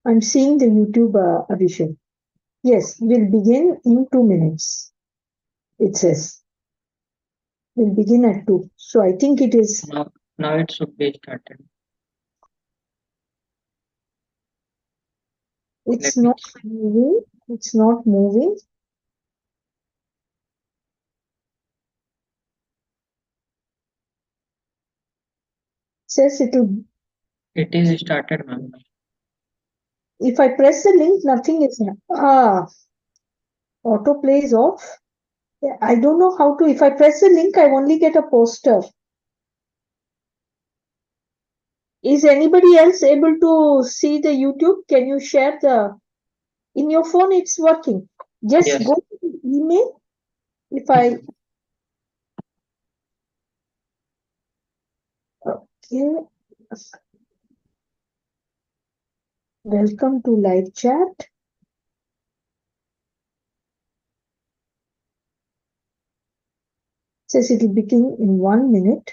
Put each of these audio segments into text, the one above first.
I'm seeing the YouTube Abhishek. Yes, we'll begin in 2 minutes. It says we'll begin at 2. So I think it is. Now it should be started. It's not moving. It's not moving. Says it will. It is started, ma'am. If I press the link, nothing is. Autoplay is off. I don't know how to. If I press the link, I only get a poster. Is anybody else able to see the YouTube? Can you share the? In your phone, it's working. Just Yes. go to the email. If I. Okay. Welcome to live chat. Says it will begin in 1 minute,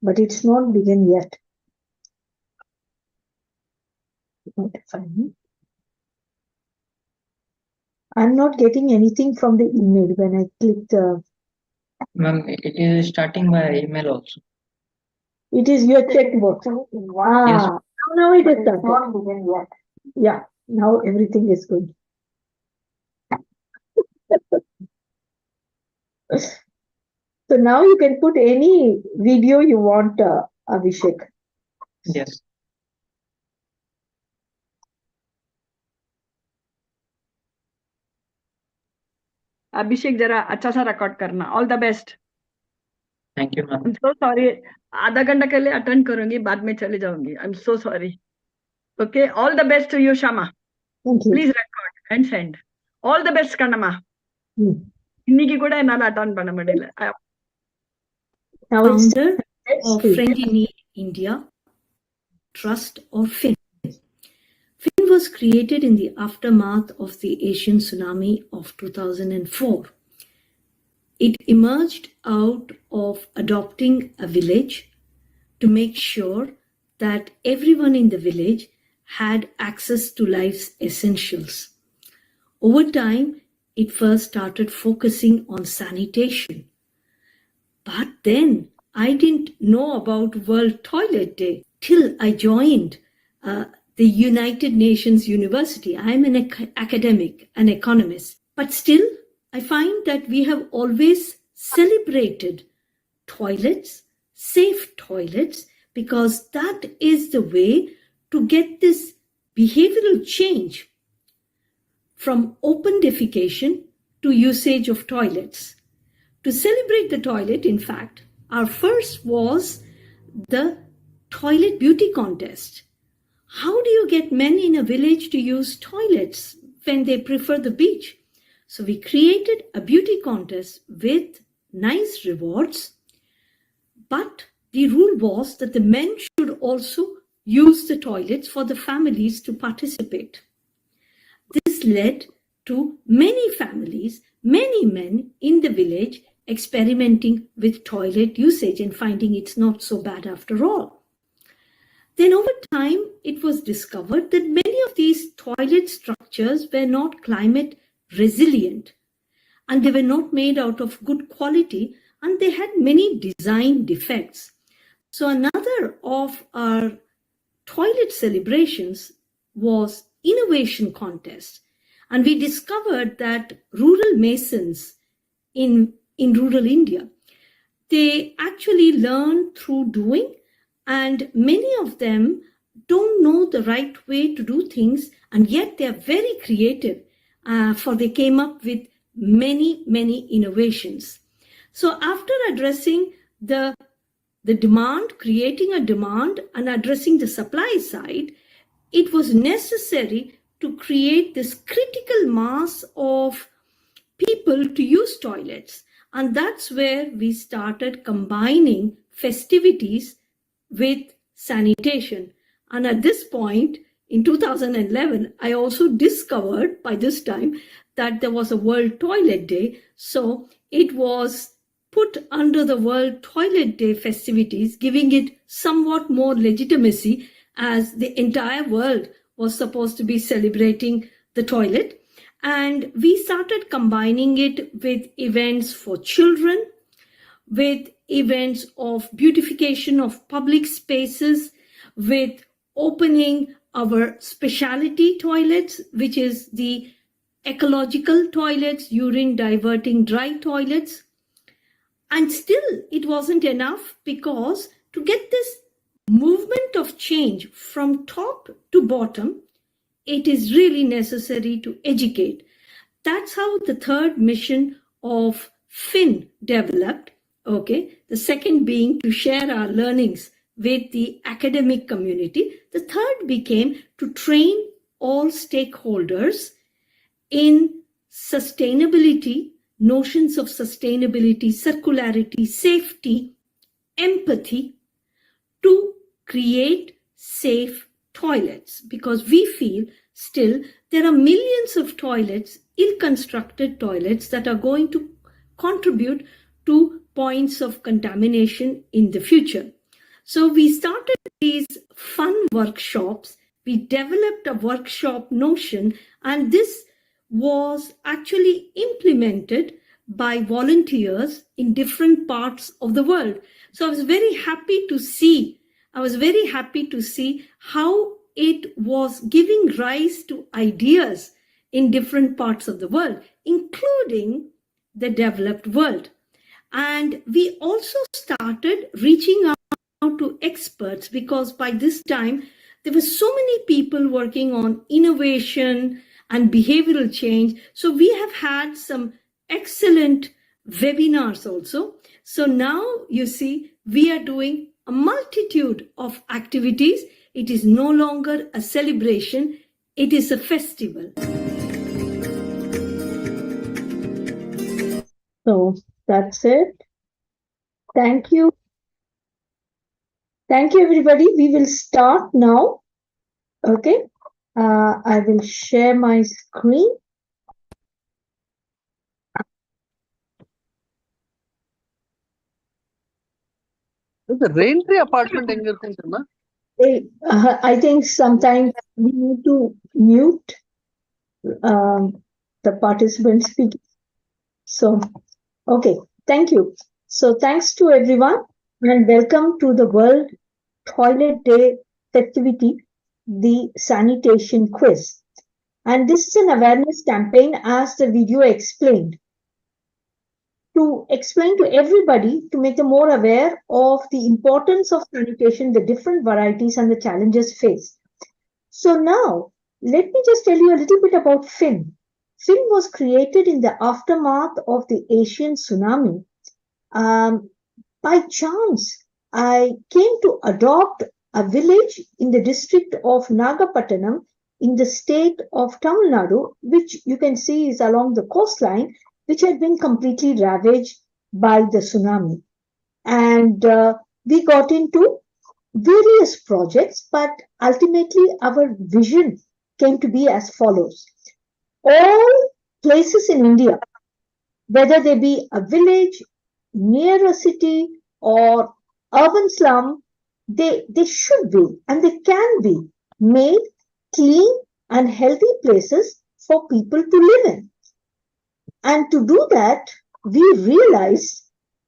but it's not begin yet. Notify me. I'm not getting anything from the email when I click the. Ma'am, it is starting by email also. It is your checkbook. Yes. Now it is started. Not begin yet. Yeah, now everything is good. So now you can put any video you want, Abhishek. Yes. अभिषेक जरा अच्छा सा record करना. All the best. Thank you ma'am. I am so sorry. आधा घंटा के लिए attend करूंगी, बाद में चले जाऊंगी. I am so sorry. Okay, all the best to you Shama. Please record and send. All the best Kannamma. இன்னைக்கு கூட என்னால அட்டெண்ட் பண்ண முடியல. Founder of Friend in Need India Trust or FIN. FIN was created in the aftermath of the Asian tsunami of 2004. It emerged out of adopting a village to make sure that everyone in the village had access to life's essentials. Over time, it first started focusing on sanitation. But then I didn't know about World Toilet Day till I joined the United Nations University. I'm an academic, an economist. But still, I find that we have always celebrated toilets, safe toilets, because that is the way to get this behavioral change from open defecation to usage of toilets. To celebrate the toilet, in fact, our first was the toilet beauty contest. How do you get men in a village to use toilets when they prefer the beach? So we created a beauty contest with nice rewards, but the rule was that the men should also use the toilets for the families to participate. This led to many families, many men in the village experimenting with toilet usage and finding it's not so bad after all. Then over time, it was discovered that many of these toilet structures were not climate resilient, and they were not made out of good quality, and they had many design defects. So another of our toilet celebrations was innovation contest, and we discovered that rural masons in rural India, they actually learn through doing, and many of them don't know the right way to do things, and yet they are very creative, for they came up with many innovations. So after addressing the demand, creating a demand and addressing the supply side, it was necessary to create this critical mass of people to use toilets. And that's where we started combining festivities with sanitation. And at this point, in 2011, I also discovered by this time that there was a World Toilet Day. So it was put under the World Toilet Day festivities, giving it somewhat more legitimacy, as the entire world was supposed to be celebrating the toilet. And we started combining it with events for children, with events of beautification of public spaces, with opening our specialty toilets, which is the ecological toilets, urine diverting dry toilets. And still it wasn't enough, because to get this movement of change from top to bottom, it is really necessary to educate. That's how the third mission of FIN developed. Okay, the second being to share our learnings with the academic community. The third became to train all stakeholders in sustainability, notions of sustainability, circularity, safety, empathy, to create safe toilets, because we feel still there are millions of toilets, ill-constructed toilets, that are going to contribute to points of contamination in the future. So we started these fun workshops. We developed a workshop notion, and this was actually implemented by volunteers in different parts of the world. So I was very happy to see how it was giving rise to ideas in different parts of the world, including the developed world. And we also started reaching out to experts, because by this time there were so many people working on innovation and behavioral change. So we have had some excellent webinars also. So now you see, we are doing a multitude of activities. It is no longer a celebration, it is a festival. So that's it. Thank you. Thank you, everybody. We will start now. Okay. I will share my screen. The Raintree apartment எங்க இருக்குன்னு தெரியுமா? I think sometimes we need to mute the participants speaking. So, okay, thank you. So thanks to everyone, and welcome to the World Toilet Day festivity, the sanitation quiz. And this is an awareness campaign, as the video explained, to explain to everybody, to make them more aware of the importance of sanitation, the different varieties and the challenges faced. So now, let me just tell you a little bit about FIN. FIN was created in the aftermath of the Asian tsunami. By chance, I came to adopt a village in the district of Nagapattinam in the state of Tamil Nadu, which you can see is along the coastline, which had been completely ravaged by the tsunami. And we got into various projects, but ultimately our vision came to be as follows. All places in India, whether they be a village, near a city, or urban slum, they should be and they can be made clean and healthy places for people to live in. And to do that, we realized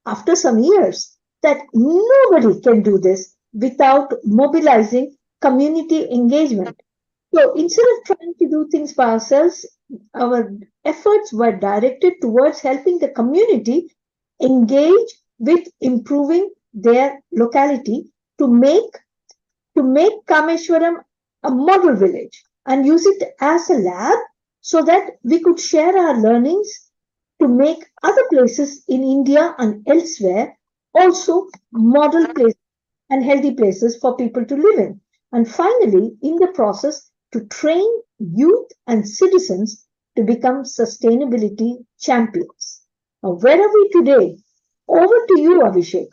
after some years that nobody can do this without mobilizing community engagement. So instead of trying to do things by ourselves, our efforts were directed towards helping the community engage with improving their locality to make Kameshwaram a model village and use it as a lab, so that we could share our learnings to make other places in India and elsewhere also model places and healthy places for people to live in. And finally, in the process, to train youth and citizens to become sustainability champions. Now, where are we today? Over to you, Abhishek.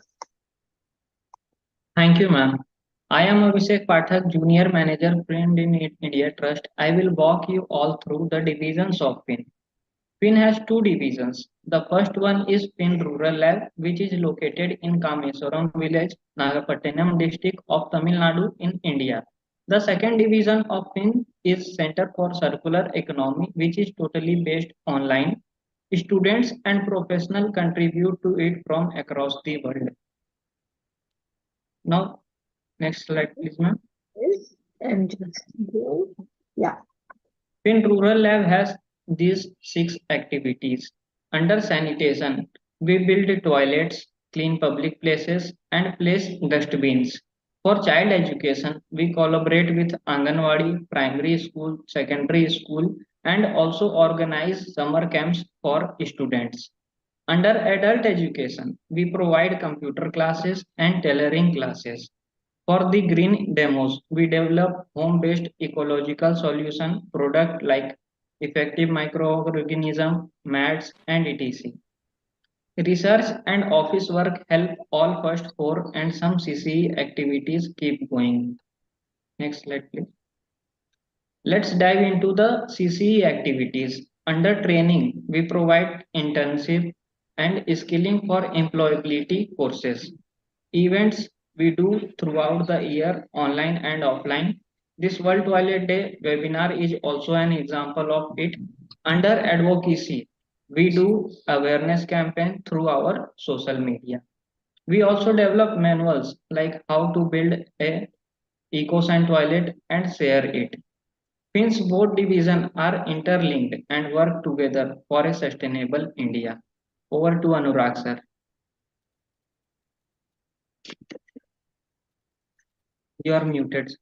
Thank you, ma'am. I am Abhishek Pathak, Junior Manager, Friend in India Trust. I will walk you all through the divisions of FIN. FIN has two divisions. The first one is FIN Rural Lab, which is located in Kameswaram village, Nagapattinam district of Tamil Nadu in India. The second division of FIN is Center for Circular Economy, which is totally based online. Students and professionals contribute to it from across the world. Now, next slide, please, ma'am. Yes, and just go. Yeah. FIN Rural Lab has these 6 activities. Under sanitation, we build toilets, clean public places, and place dustbins. For child education, we collaborate with Anganwadi, primary school, secondary school, and also organize summer camps for students. Under adult education, we provide computer classes and tailoring classes. For the green demos, we develop home-based ecological solution product like effective microorganism, mats, and etc. Research and office work help all first 4 and some CCE activities keep going. Next slide, please. Let's dive into the CCE activities. Under training, we provide internship and skilling for employability courses. Events we do throughout the year, online and offline. This World Toilet Day webinar is also an example of it. Under advocacy, we do awareness campaign through our social media. We also develop manuals like how to build a eco-sign toilet and share it. Finns both divisions are interlinked and work together for a sustainable India. Over to Anurag sir. You are muted.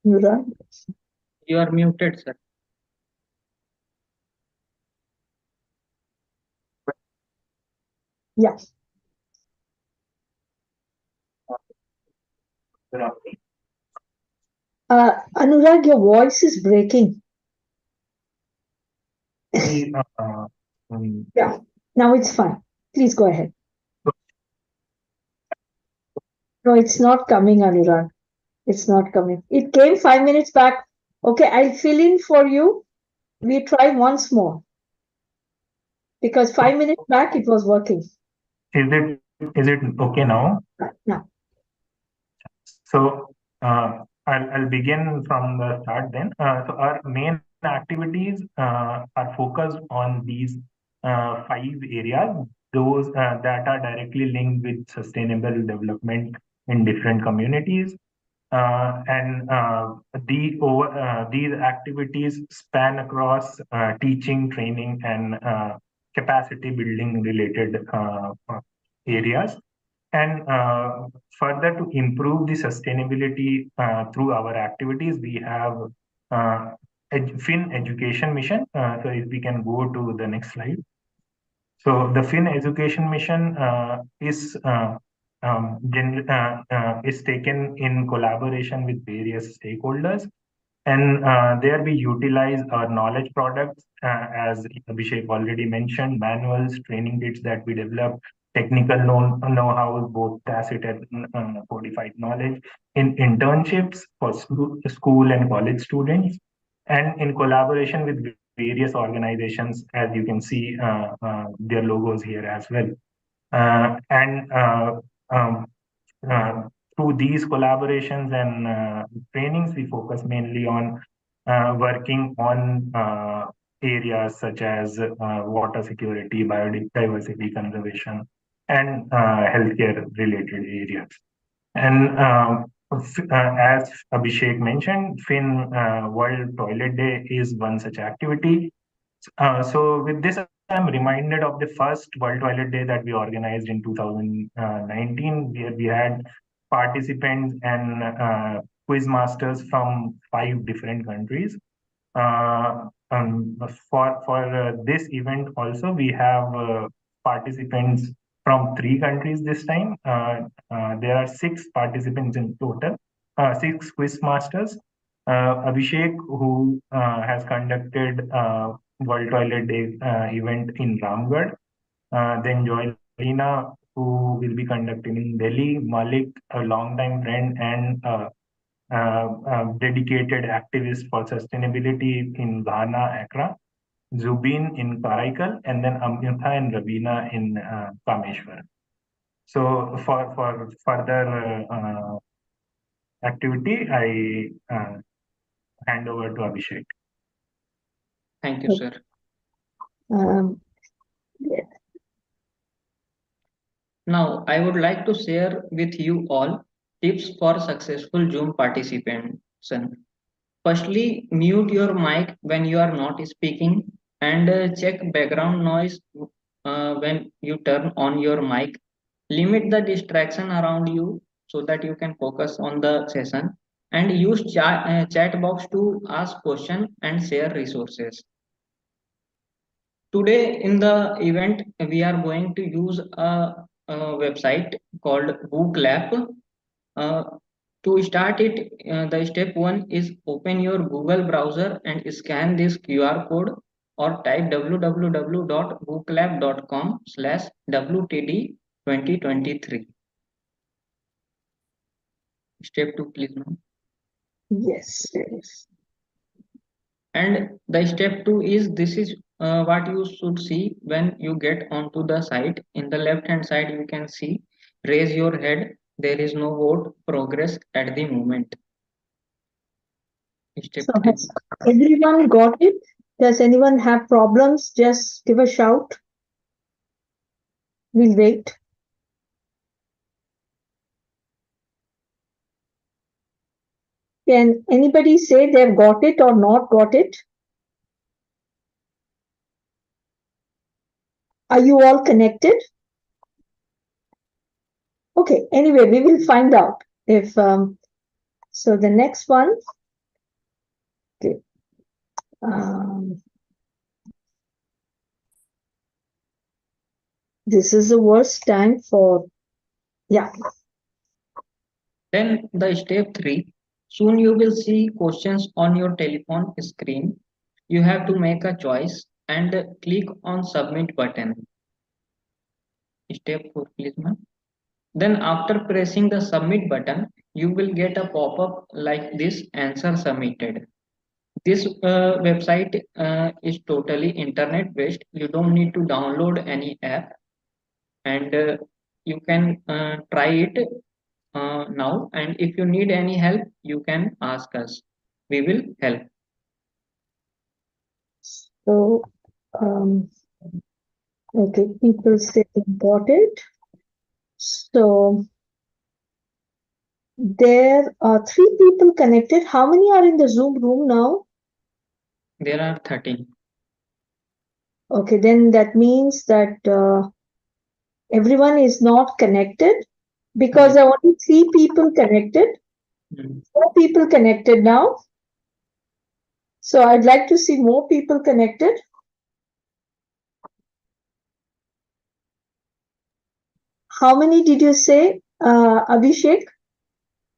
Nura. You are muted, sir. Yeah. Anurag, your voice is breaking. Yeah, now it's fine. Please go ahead. No, it's not coming, Anurag. It's not coming. It came 5 minutes back. Okay, I'll fill in for you. We try once more. Because 5 minutes back it was working. Is it okay now? Yeah. So I'll begin from the start then. So our main activities are focused on these 5 areas, those that are directly linked with sustainable development in different communities. These activities span across teaching, training, and capacity building related areas. And further, to improve the sustainability through our activities, we have FIN Education Mission. So if we can go to the next slide. So the FIN Education Mission is taken in collaboration with various stakeholders. And there we utilize our knowledge products, as Abhishek already mentioned, manuals, training kits that we develop, technical know-how, both tacit and codified knowledge, in internships for school and college students, and in collaboration with various organizations, as you can see their logos here as well. And through these collaborations and trainings, we focus mainly on working on areas such as water security, biodiversity conservation, and healthcare related areas. And as Abhishek mentioned, FIN World Toilet Day is one such activity. So with this, I'm reminded of the first World Toilet Day that we organized in 2019, where we had participants and quiz masters from 5 different countries. For this event also, we have participants from 3 countries this time. There are 6 participants in total, 6 quiz masters. Abhishek, who has conducted World Toilet Day event in Ramgarh. Then Joylina, who will be conducting in Delhi. Malik, a longtime friend and dedicated activist for sustainability in Ghana, Accra. Zubin in Karaikal, and then Amrita and Rabina in Kameshwar. So for further activity, I hand over to Abhishek. Thank you, sir. Yeah. Now, I would like to share with you all tips for successful Zoom participation. Firstly, mute your mic when you are not speaking, and check background noise when you turn on your mic. Limit the distraction around you so that you can focus on the session, and use chat box to ask questions and share resources. Today in the event, we are going to use a website called Booklab. Uh, to start it, the step one is open your Google browser and scan this QR code, or type www.booklab.com/WTD2023. Step two, please, ma'am. Yes. And the step two is, this is what you should see when you get onto the site. In the left hand side, you can see raise your head. There is no vote progress at the moment. Step So three. has everyone got it? Does anyone have problems? Just give a shout. We'll wait. Can anybody say they've got it or not got it? Are you all connected? Okay, anyway, we will find out if so the next one. Okay. This is the worst time for, yeah. Then the step three, soon you will see questions on your telephone screen. You have to make a choice and click on submit button. Step four, please, ma'am. Then after pressing the submit button, you will get a pop-up like this: answer submitted. This website is totally internet based. You don't need to download any app, and you can try it now. And if you need any help, you can ask us. We will help. So, okay, people say important. So, there are 3 people connected. How many are in the Zoom room now? There are 13. Okay, then that means that everyone is not connected, because there are only 3 people connected. 4 people connected now. So I'd like to see more people connected. How many did you say, Abhishek?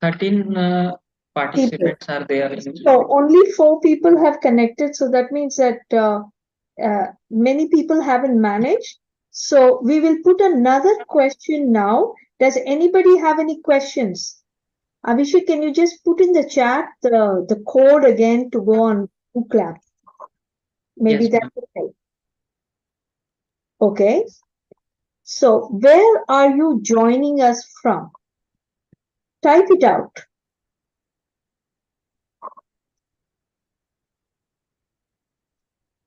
13 participants are there. So only 4 people have connected. So that means that many people haven't managed. So we will put another question now. Does anybody have any questions? Abhishek, can you just put in the chat the code again to go on Booklab? Maybe Yes, that will help. Okay. So where are you joining us from? Type it out.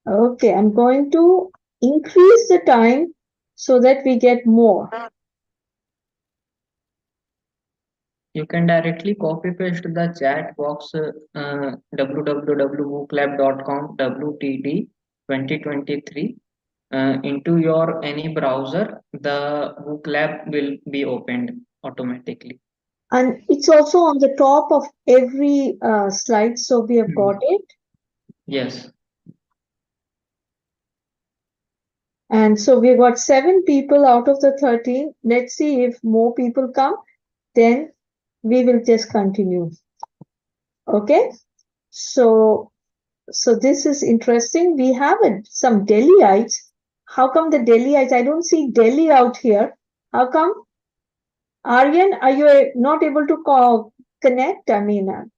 Okay, I'm going to increase the time so that we get more. You can directly copy paste the chat box www.booklab.com WTD 2023 into your any browser. The Booklab will be opened automatically. And it's also on the top of every slide, so we have got it. Yes. And so we've got 7 people out of the 13. Let's see if more people come, then we will just continue. Okay, so this is interesting. We have some Delhiites. How come the Delhiites? I don't see Delhi out here. How come? Aryan, are you not able to connect? I mean,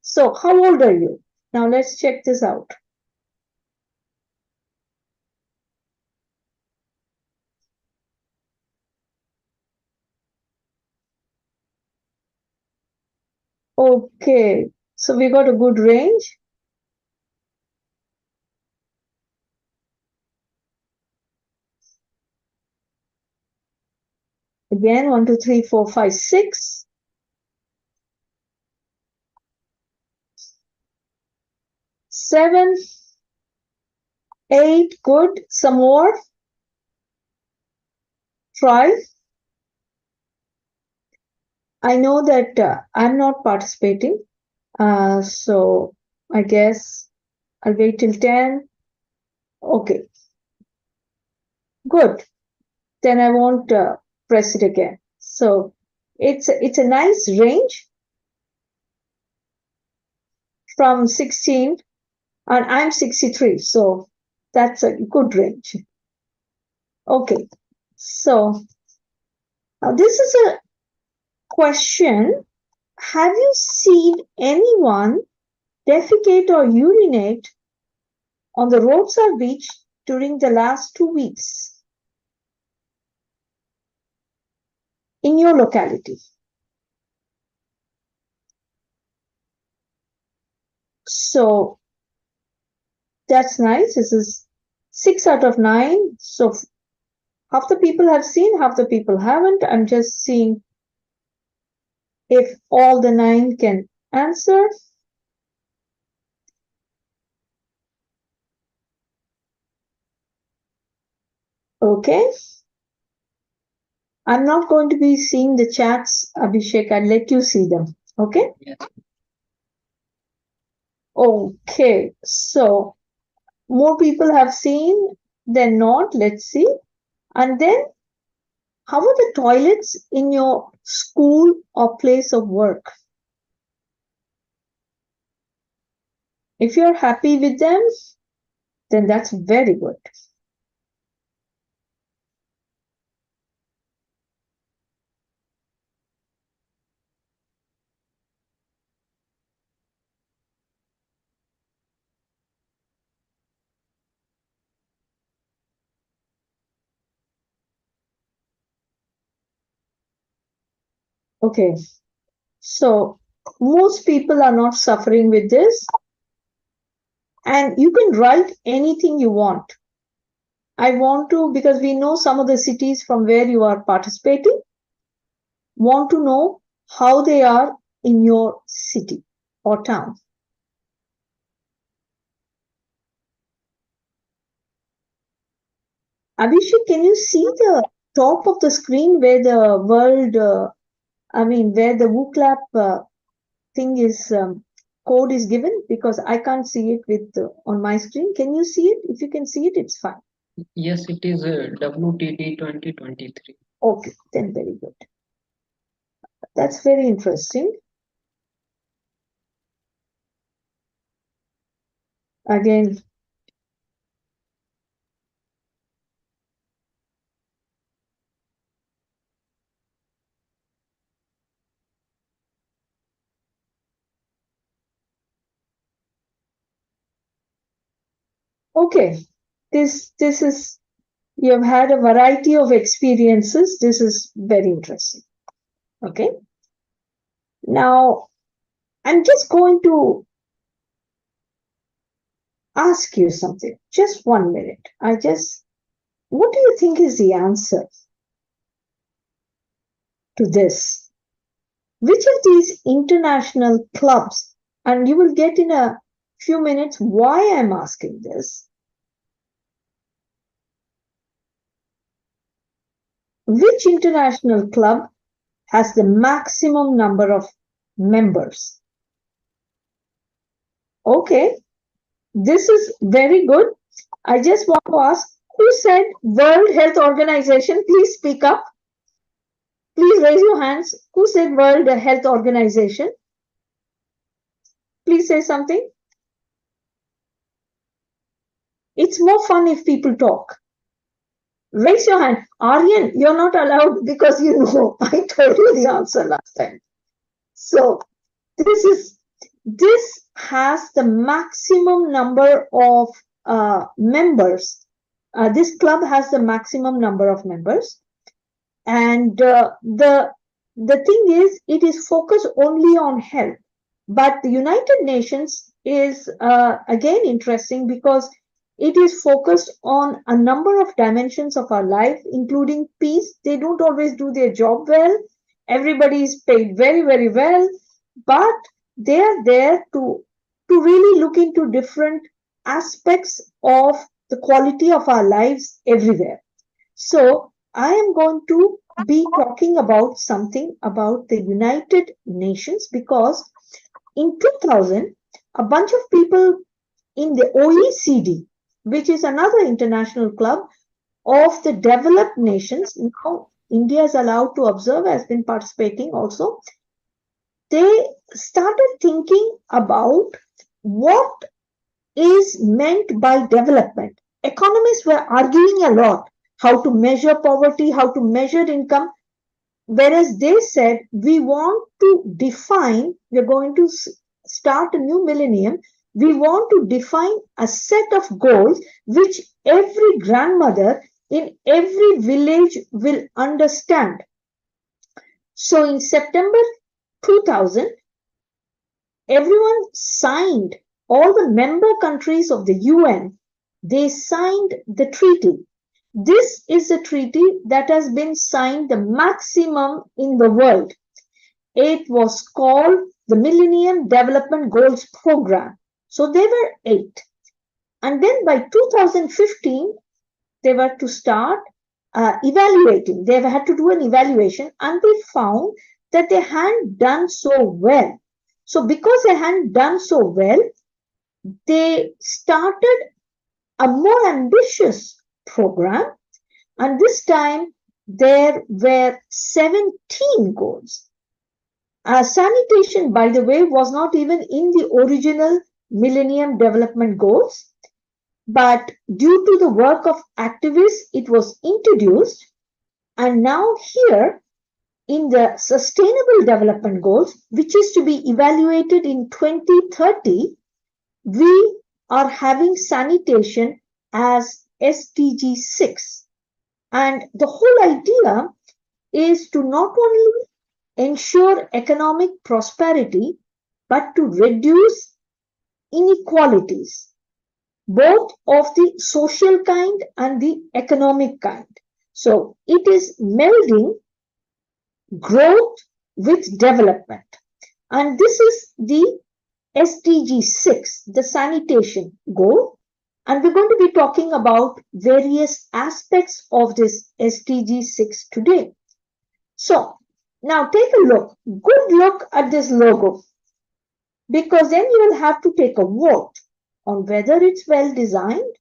so how old are you? Now let's check this out. Okay, so we got a good range. Again, 1, 2, 3, 4, 5, 6. 7, 8, good. Some more. Try. I know that I'm not participating, so I guess I'll wait till 10. Okay, good. Then I won't press it again. So it's a nice range from 16, and I'm 63, so that's a good range. Okay, so this is a question. Have you seen anyone defecate or urinate on the roads or beach during the last 2 weeks in your locality? So that's nice. This is 6 out of 9. So half the people have seen, half the people haven't. I'm just seeing if all the 9 can answer. Okay. I'm not going to be seeing the chats, Abhishek. I'll let you see them. Okay? Yes. Okay. So more people have seen than not. Let's see. And then, how are the toilets in your school or place of work? If you're happy with them, then that's very good. Okay, so most people are not suffering with this, and you can write anything you want. I want to, because we know some of the cities from where you are participating, want to know how they are in your city or town. Abhishek, can you see the top of the screen where the world, where the WooClap thing is, code is given? Because I can't see it with on my screen. Can you see it? If you can see it, it's fine. Yes, it is WTD 2023. Okay, then very good. That's very interesting. Again, okay, this is, you have had a variety of experiences. This is very interesting. Okay. Now, I'm just going to ask you something. Just 1 minute. What do you think is the answer to this? Which of these international clubs, and you will get in a few minutes why I'm asking this, which international club has the maximum number of members? Okay, this is very good. I just want to ask, who said World Health Organization? Please speak up. Please raise your hands. Who said World Health Organization? Please say something. It's more fun if people talk. Raise your hand. Aryan, you're not allowed because you know I told you the answer last time. So this has the maximum number of members. This club has the maximum number of members, and the thing is, it is focused only on health. But the United Nations is again interesting because it is focused on a number of dimensions of our life, including peace. They don't always do their job well. Everybody is paid very, very well, but they are there to really look into different aspects of the quality of our lives everywhere. So I am going to be talking about something about the United Nations because in 2000, a bunch of people in the OECD, which is another international club of the developed nations, now India is allowed to observe, has been participating also, they started thinking about what is meant by development. Economists were arguing a lot how to measure poverty, how to measure income, whereas they said we want to define, we're going to start a new millennium, we want to define a set of goals which every grandmother in every village will understand. So in September 2000, everyone signed, all the member countries of the UN, they signed the treaty. This is a treaty that has been signed the maximum in the world. It was called the Millennium Development Goals Program. So there were 8. And then by 2015, they were to start evaluating. They had to do an evaluation and they found that they hadn't done so well. So because they hadn't done so well, they started a more ambitious program, and this time there were 17 goals. Sanitation, by the way, was not even in the original Millennium Development Goals, but due to the work of activists, it was introduced, and now here in the Sustainable Development Goals, which is to be evaluated in 2030, we are having sanitation as SDG 6. And the whole idea is to not only ensure economic prosperity, but to reduce inequalities, both of the social kind and the economic kind. So it is melding growth with development. And this is the SDG 6, the sanitation goal. And we're going to be talking about various aspects of this SDG 6 today. So now take a look, good look at this logo, because then you will have to take a vote on whether it's well designed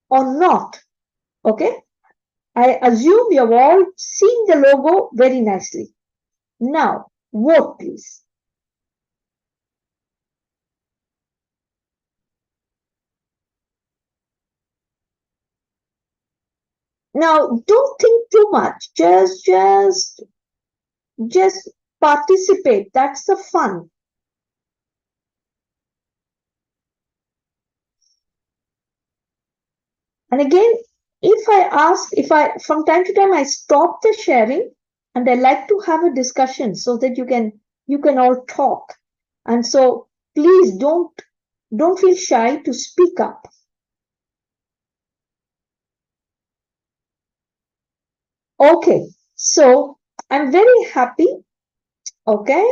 or not. Okay? I assume you have all seen the logo very nicely. Now, vote please. Now, don't think too much. Just participate. That's the fun. And again, from time to time, I stop the sharing and I like to have a discussion so that you can all talk. And so please don't feel shy to speak up. Okay, so I'm very happy. Okay,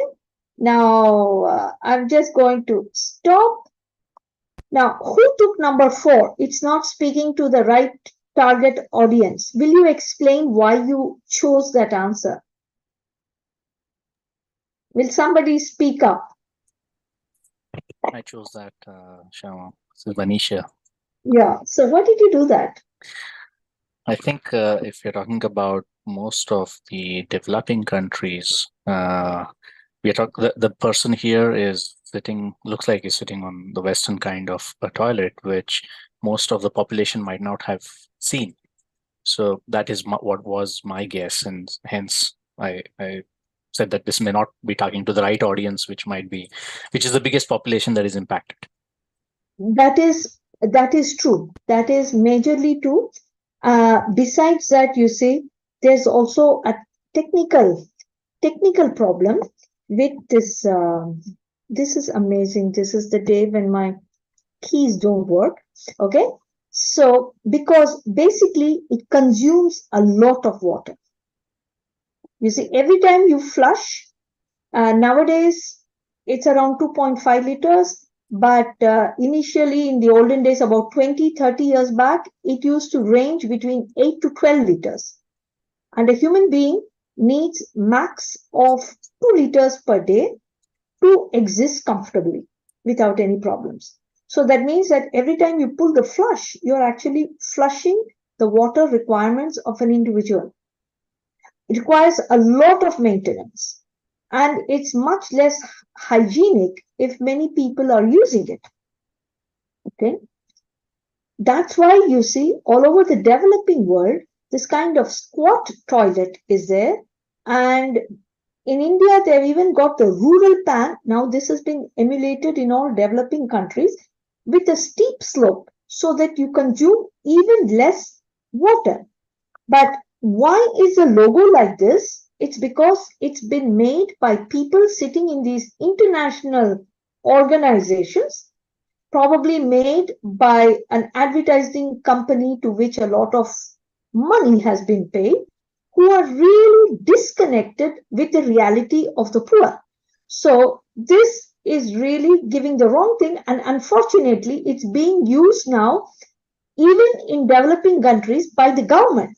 now I'm just going to stop. Now, who took number 4? It's not speaking to the right target audience. Will you explain why you chose that answer? Will somebody speak up? I chose that, Shama. So Vanisha. Yeah. So what did you do that? I think if you're talking about most of the developing countries, we are talking. The person here is sitting. Looks like he's sitting on the Western kind of a toilet, which most of the population might not have seen. So that is what was my guess, and hence I said that this may not be talking to the right audience, which is the biggest population that is impacted. That is true. That is majorly true. Besides that, you see, there's also a technical problem with this this is amazing. This is the day when my keys don't work. Okay. So, because basically it consumes a lot of water. You see, every time you flush, nowadays it's around 2.5 liters. But initially, in the olden days, about 20, 30 years back, it used to range between 8 to 12 liters. And a human being needs max of 2 liters per day to exist comfortably without any problems. So that means that every time you pull the flush, you're actually flushing the water requirements of an individual. It requires a lot of maintenance, and it's much less hygienic if many people are using it. Okay. That's why you see all over the developing world, this kind of squat toilet is there. And in India, they've even got the rural pan. Now, this has been emulated in all developing countries with a steep slope so that you consume even less water. But why is the logo like this? It's because it's been made by people sitting in these international organizations, probably made by an advertising company to which a lot of money has been paid, who are really disconnected with the reality of the poor. So this is really giving the wrong thing, and unfortunately it's being used now even in developing countries by the government.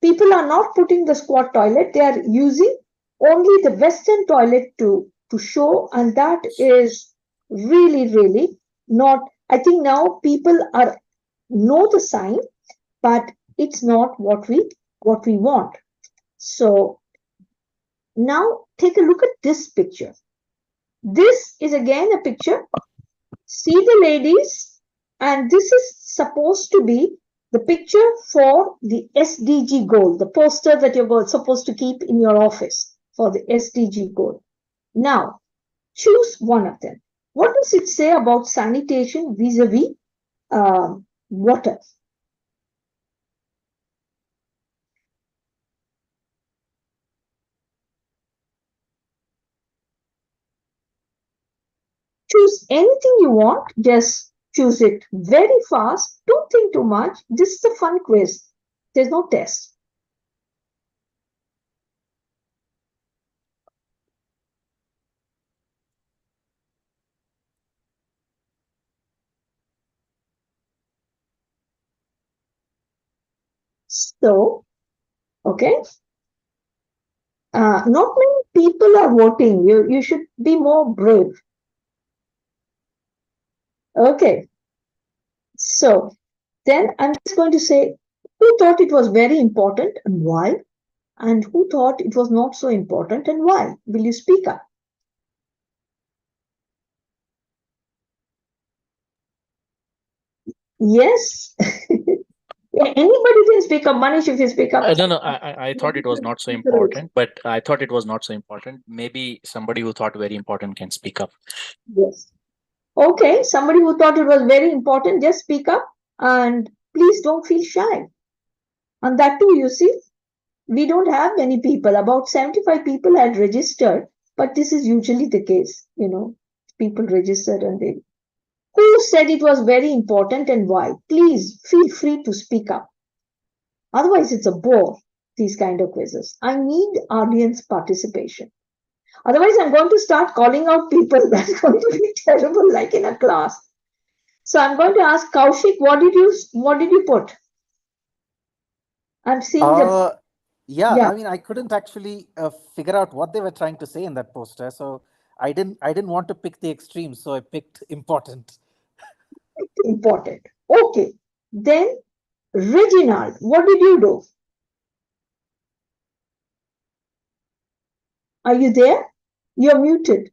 People are not putting the squat toilet, they are using only the Western toilet to show, and that is really not. I think now people are know the sign, but it's not what we want. So now take a look at this picture. This is again a picture. See the ladies, and this is supposed to be the picture for the SDG goal, the poster that you're supposed to keep in your office for the SDG goal. Now, choose one of them. What does it say about sanitation vis-a-vis water? Choose anything you want, just choose it very fast. Don't think too much. This is a fun quiz. There's no test. So, okay. Not many people are voting. You should be more brave. Okay. So, then I'm just going to say who thought it was very important and why, and who thought it was not so important and why. Will you speak up? Yes. Anybody can speak up. Manish, if you speak up. No, I thought it was not so important, but I thought it was not so important. Maybe somebody who thought very important can speak up. Yes. Okay, somebody who thought it was very important, just speak up, and please don't feel shy. And that too, you see, we don't have many people. About 75 people had registered, but this is usually the case, people registered and they. Who said it was very important and why? Please feel free to speak up. Otherwise, it's a bore, these kind of quizzes. I need audience participation. Otherwise, I'm going to start calling out people. That's going to be terrible, like in a class. So I'm going to ask Kaushik, what did you put? I'm seeing the. Yeah, I mean, I couldn't actually figure out what they were trying to say in that poster, so I didn't want to pick the extreme, so I picked important. Important. Okay. Then, Reginald, what did you do? Are you there? You're muted.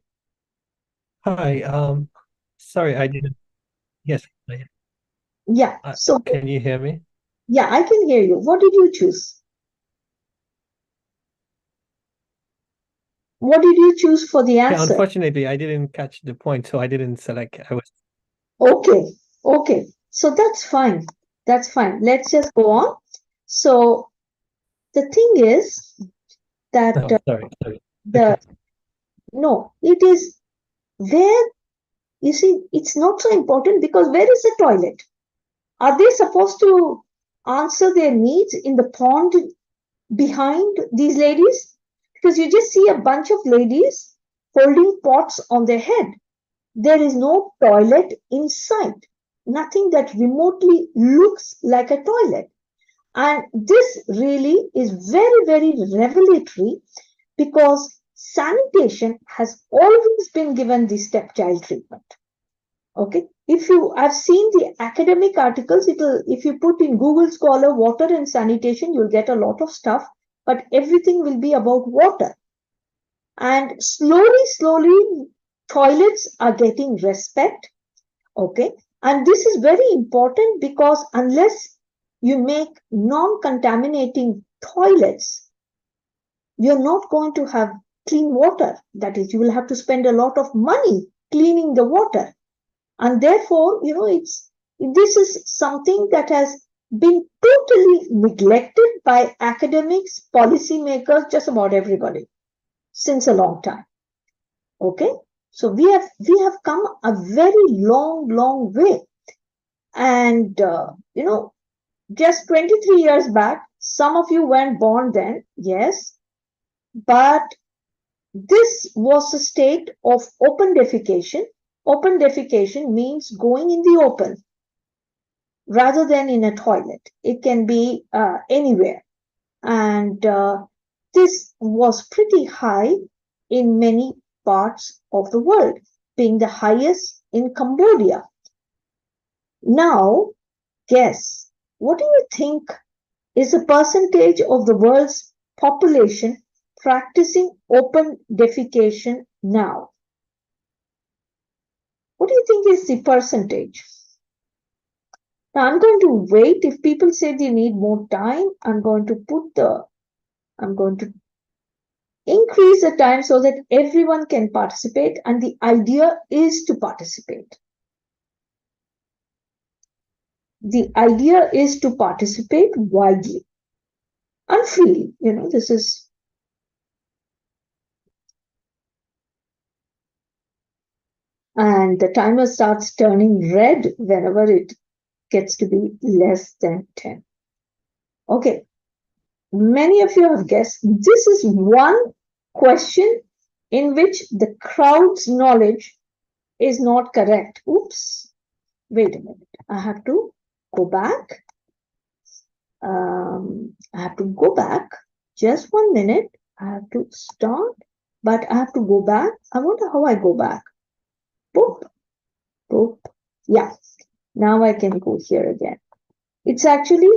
Hi. Sorry, I didn't. Yes. Yeah. So can you hear me? Yeah, I can hear you. What did you choose? What did you choose for the answer? Unfortunately, I didn't catch the point, so I didn't select. Okay. So that's fine. That's fine. Let's just go on. So the thing is that sorry. no, it is where, you see, it's not so important because where is the toilet? Are they supposed to answer their needs in the pond behind these ladies? Because you just see a bunch of ladies holding pots on their head. There is no toilet in sight, nothing that remotely looks like a toilet. And this really is very, very revelatory because sanitation has always been given the stepchild treatment. Okay, I've seen the academic articles, if you put in Google Scholar water and sanitation, you'll get a lot of stuff, but everything will be about water. And slowly, toilets are getting respect. Okay, and this is very important because unless you make non-contaminating toilets, you're not going to have clean water. That is, you will have to spend a lot of money cleaning the water. And therefore, this is something that has been totally neglected by academics, policymakers, just about everybody since a long time. Okay, so we have come a very long way. And just 23 years back, some of you weren't born then, yes, but this was a state of open defecation. Open defecation means going in the open rather than in a toilet. It can be anywhere. And this was pretty high in many parts of the world, being the highest in Cambodia. Now, guess, what do you think is the percentage of the world's population practicing open defecation now? What do you think is the percentage? Now, I'm going to wait. If people say they need more time, I'm going to increase the time so that everyone can participate, and the idea is to participate. The idea is to participate widely and freely. This is. And the timer starts turning red whenever it gets to be less than 10. Okay. Many of you have guessed this is one question in which the crowd's knowledge is not correct. Oops. Wait a minute. I have to go back. Just 1 minute. I have to start, but I have to go back. I wonder how I go back. Boop. Boop. Yeah. Now I can go here again. It's actually,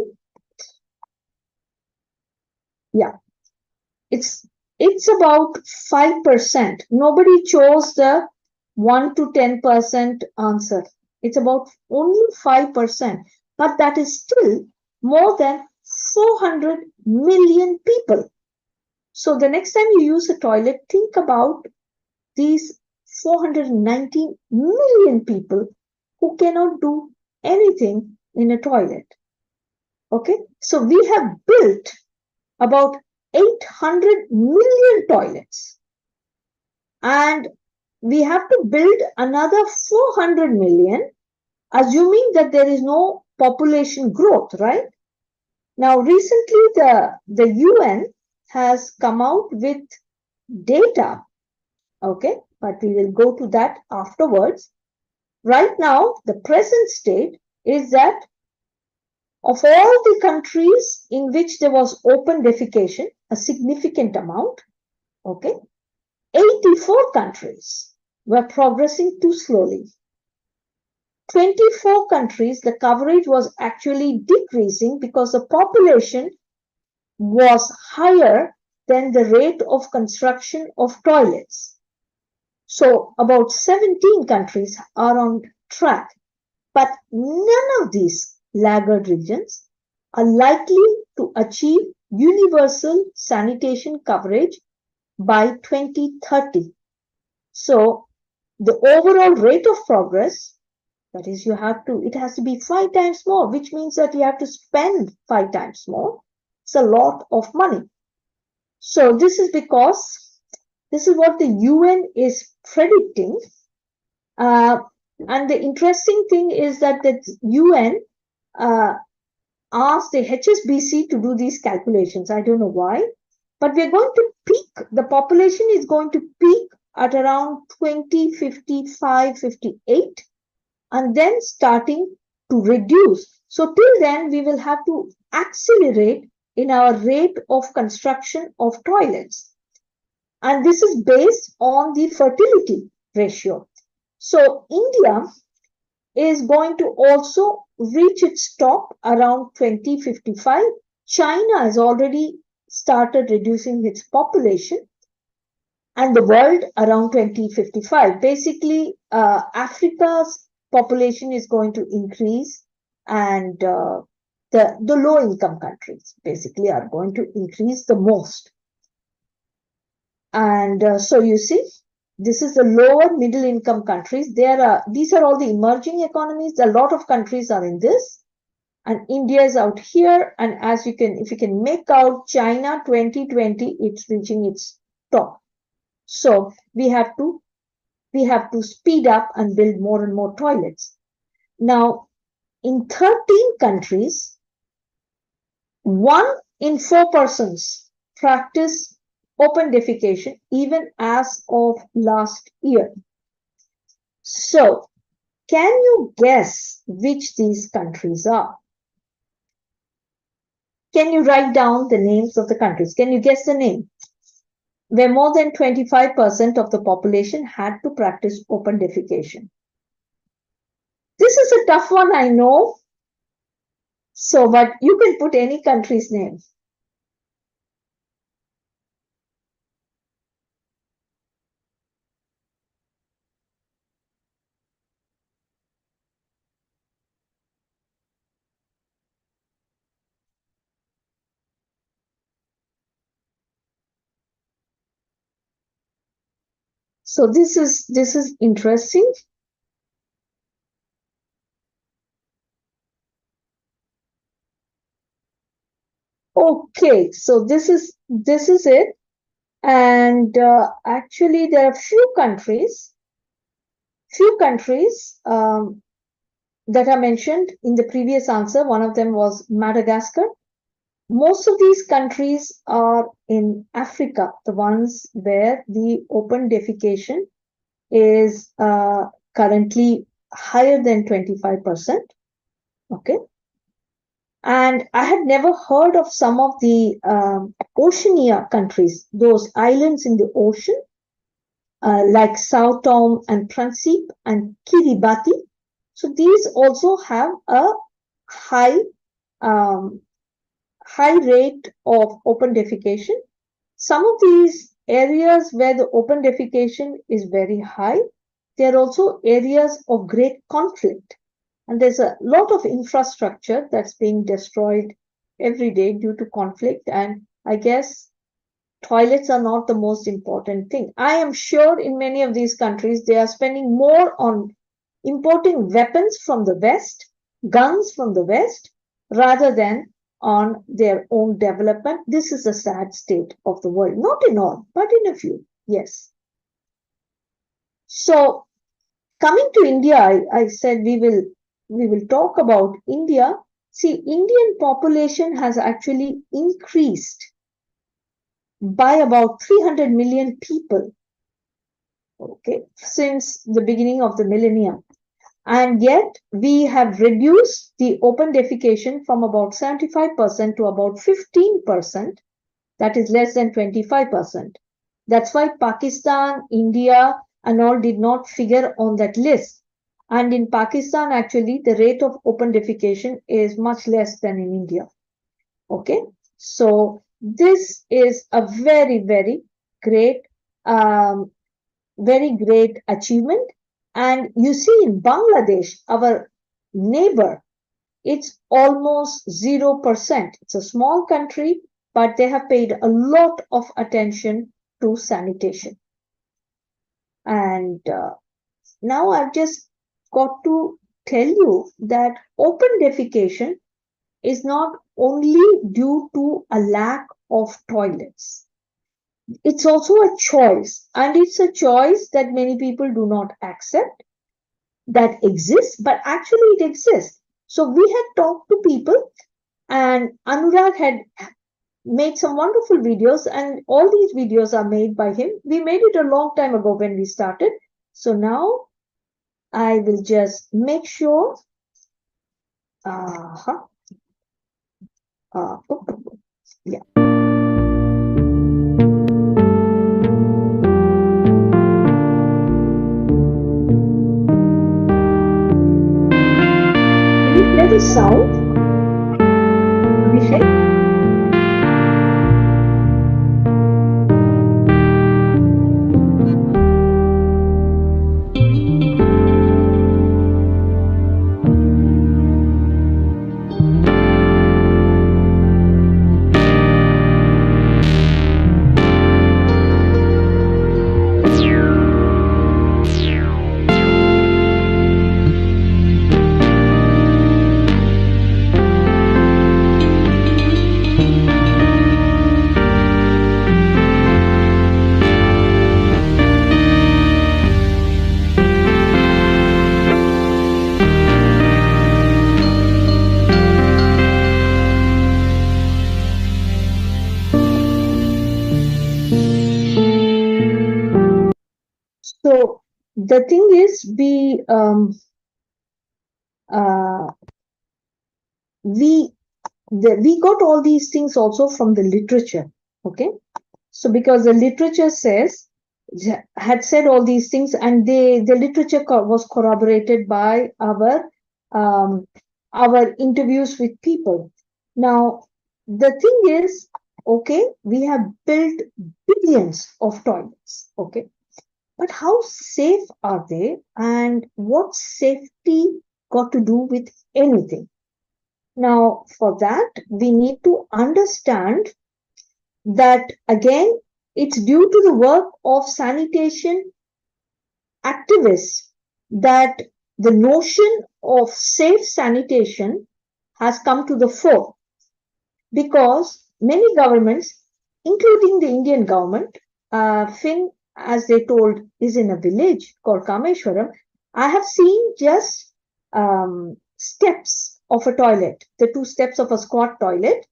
yeah. It's about 5%. Nobody chose the 1 to 10% answer. It's about only 5%, but that is still more than 400 million people. So the next time you use a toilet, think about these 490 million people who cannot do anything in a toilet. Okay, so we have built about 800 million toilets, and we have to build another 400 million, assuming that there is no population growth, right? Now, recently the UN has come out with data, okay, but we will go to that afterwards. Right now, the present state is that of all the countries in which there was open defecation, a significant amount, okay, 84 countries were progressing too slowly. 24 countries, the coverage was actually decreasing because the population was higher than the rate of construction of toilets. So about 17 countries are on track, but none of these laggard regions are likely to achieve universal sanitation coverage by 2030. So the overall rate of progress, that is, it has to be 5 times more, which means that you have to spend 5 times more. It's a lot of money. So this is because this is what the UN is predicting, And the interesting thing is that the UN asked the HSBC to do these calculations. I don't know why, but we're going to peak. The population is going to peak at around 2055, 58, and then starting to reduce. So till then, we will have to accelerate in our rate of construction of toilets. And this is based on the fertility ratio. So India is going to also reach its top around 2055. China has already started reducing its population, and the world around 2055. Basically, Africa's population is going to increase, and the low-income countries basically are going to increase the most. And so you see, this is the lower middle income countries. These are all the emerging economies. A lot of countries are in this, and India is out here. And as you can, if you can make out, China 2020, it's reaching its top. So we have to speed up and build more and more toilets. Now, in 13 countries, 1 in 4 persons practice open defecation even as of last year. So, can you guess which these countries are? Can you write down the names of the countries? Can you guess the name? Where more than 25% of the population had to practice open defecation. This is a tough one, I know. So, but you can put any country's name. So this is interesting. Okay, so this is it. And actually, there are few countries that are mentioned in the previous answer. One of them was Madagascar. Most of these countries are in Africa, the ones where the open defecation is currently higher than 25%. Okay. And I had never heard of some of the Oceania countries, those islands in the ocean, like Sao Tome and Principe and Kiribati. So these also have a high rate of open defecation. Some of these areas where the open defecation is very high, there are also areas of great conflict. And there's a lot of infrastructure that's being destroyed every day due to conflict. And I guess toilets are not the most important thing. I am sure in many of these countries, they are spending more on importing weapons from the West, guns from the West, rather than on their own development. This is a sad state of the world. Not in all, but in a few, yes. So coming to India, I said we will talk about India. See, Indian population has actually increased by about 300 million people, okay, since the beginning of the millennium. And yet we have reduced the open defecation from about 75% to about 15%. That is less than 25%. That's why Pakistan, India, and all did not figure on that list. And in Pakistan, actually, the rate of open defecation is much less than in India. Okay, so this is a very, very great achievement. And you see in Bangladesh, our neighbor, it's almost 0%. It's a small country, but they have paid a lot of attention to sanitation. And now I've just got to tell you that open defecation is not only due to a lack of toilets. It's also a choice, and it's a choice that many people do not accept. that exists, but actually it exists. So we had talked to people, and Anurag had made some wonderful videos, and all these videos are made by him. We made it a long time ago when we started. So now I will just make sure. Yeah. Can you hear the sound? Abhishek? So the thing is, we got all these things also from the literature. Okay, so because the literature had said all these things, and the literature was corroborated by our interviews with people. Now the thing is, okay, we have built billions of toilets. Okay, but how safe are they, and what safety got to do with anything? Now, for that, we need to understand that, again, it's due to the work of sanitation activists that the notion of safe sanitation has come to the fore, because many governments, including the Indian government, Finn, as they told, is in a village called Kameshwaram. I have seen just steps of a toilet, the 2 steps of a squat toilet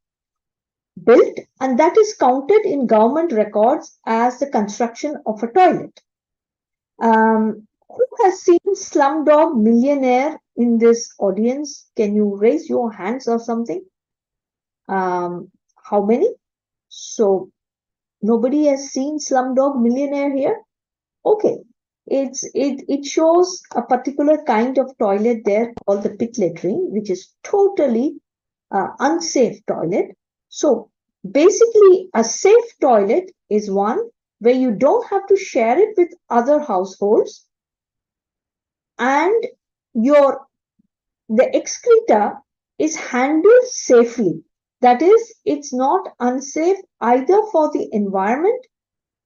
built, and that is counted in government records as the construction of a toilet. Who has seen Slumdog Millionaire in this audience? Can you raise your hands or something? How many? So nobody has seen Slumdog Millionaire here? Okay. It shows a particular kind of toilet there called the pit latrine, which is totally unsafe toilet. So basically, a safe toilet is one where you don't have to share it with other households, and the excreta is handled safely. That is, it's not unsafe either for the environment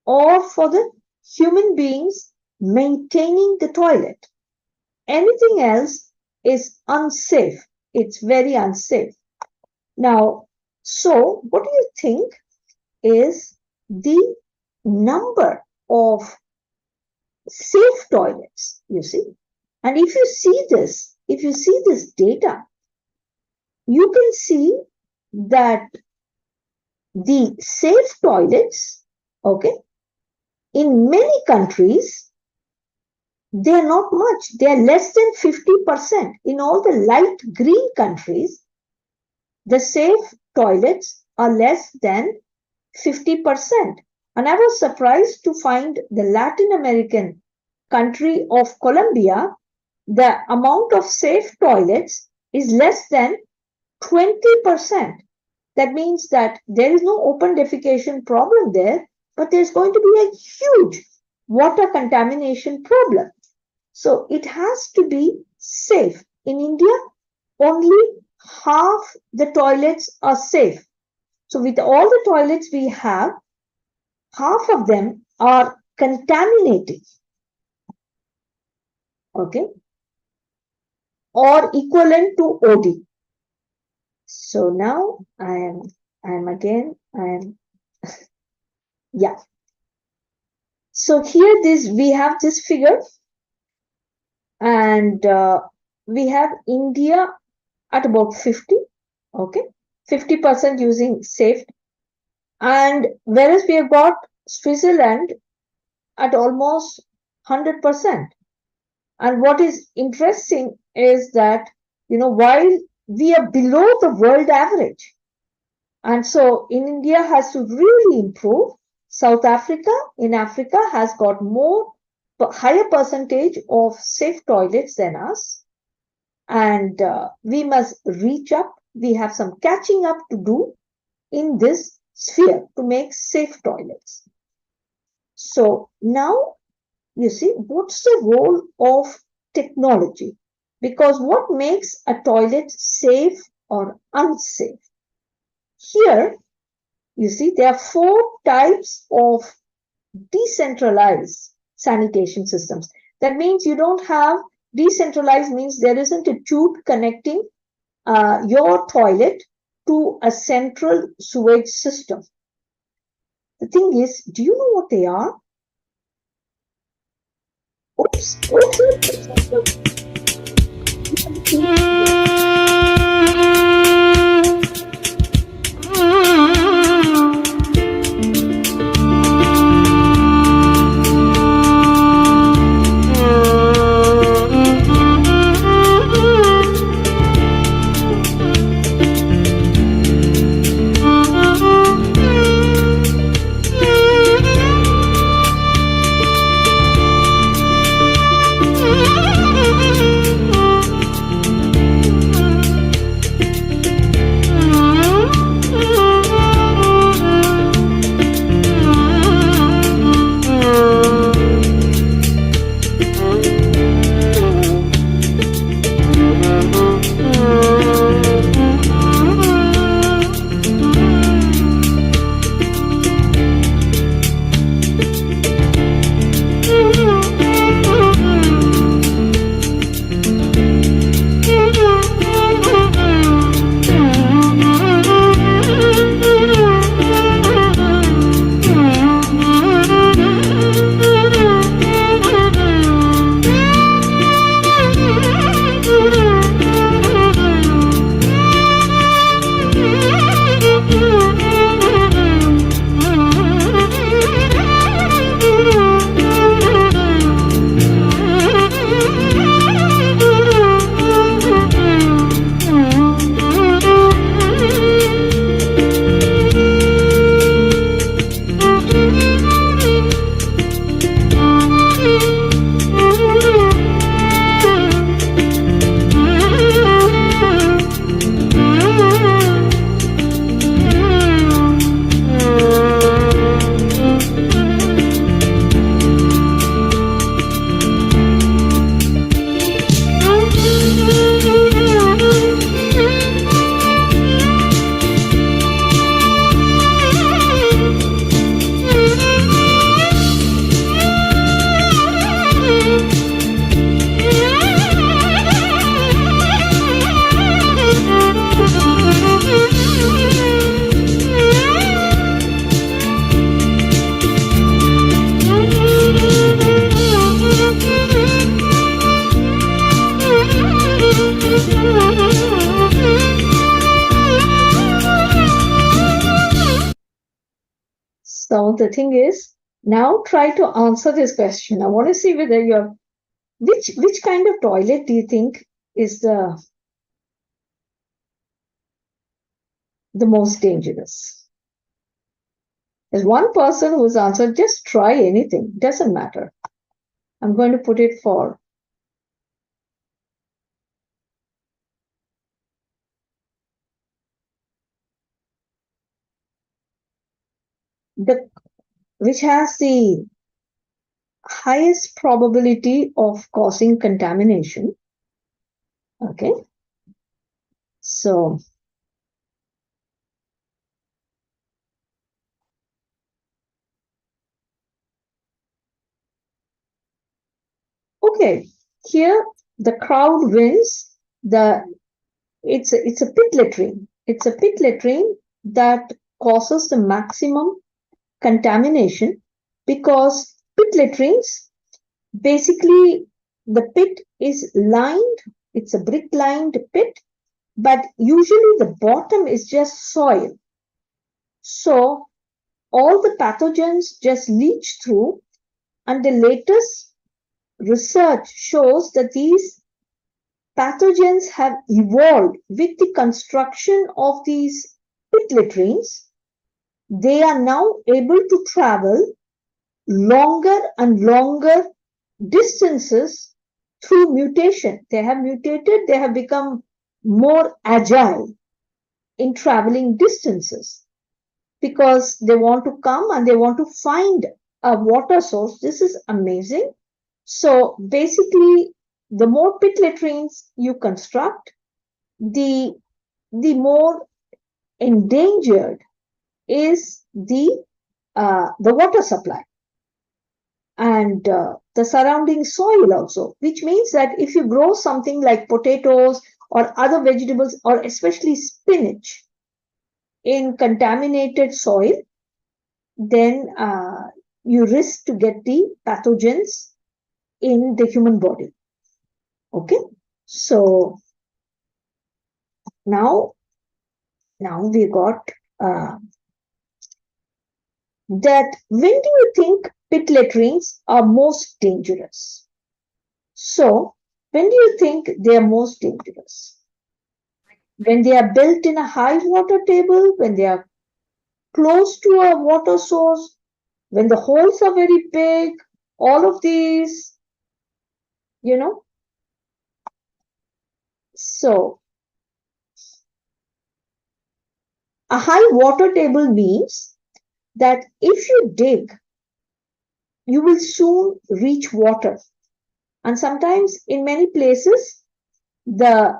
or for the human beings maintaining the toilet. Anything else is unsafe. It's very unsafe. Now, so what do you think is the number of safe toilets, you see? And if you see this data, you can see that the safe toilets, okay, in many countries, they are not much. They are less than 50%. In all the light green countries, the safe toilets are less than 50%. And I was surprised to find the Latin American country of Colombia, the amount of safe toilets is less than 20%. That means that there is no open defecation problem there, but there's going to be a huge water contamination problem. So it has to be safe. In India, only half the toilets are safe. So with all the toilets we have, half of them are contaminated. Okay, or equivalent to OD. So now I am again, yeah. So here we have this figure. and we have India at about 50, okay, 50% using safe, and whereas we have got Switzerland at almost 100%. And what is interesting is that, while we are below the world average, and so in India has to really improve. South Africa in Africa has got higher percentage of safe toilets than us, and we must reach up. We have some catching up to do in this sphere to make safe toilets. So now you see, what's the role of technology? Because what makes a toilet safe or unsafe? Here, you see, there are 4 types of decentralized sanitation systems. That means you don't have decentralized, means there isn't a tube connecting your toilet to a central sewage system. The thing is, do you know what they are? Oops. So the thing is, now try to answer this question. I want to see whether you're, which kind of toilet do you think is the most dangerous? There's one person who's answered, just try anything, doesn't matter. I'm going to put it for which has the highest probability of causing contamination. Okay. So okay, here the crowd wins. It's a pit latrine. It's a pit latrine that causes the maximum contamination, because pit latrines basically The pit is lined, it's a brick lined pit, but usually the bottom is just soil. So all the pathogens just leach through, and the latest research shows that these pathogens have evolved with the construction of these pit latrines. They are now able to travel longer and longer distances through mutation. They have mutated, they have become more agile in traveling distances because they want to come and they want to find a water source. This is amazing. So basically, the more pit latrines you construct, the more endangered is the water supply and the surrounding soil also, which means that if you grow something like potatoes or other vegetables, or especially spinach, in contaminated soil, then you risk to get the pathogens in the human body. Okay, so now we got that when do you think pit latrines are most dangerous? So when do you think they are most dangerous? When they are built in a high water table, when they are close to a water source, when the holes are very big, all of these, you know. So a high water table means that if you dig, you will soon reach water. And sometimes in many places, during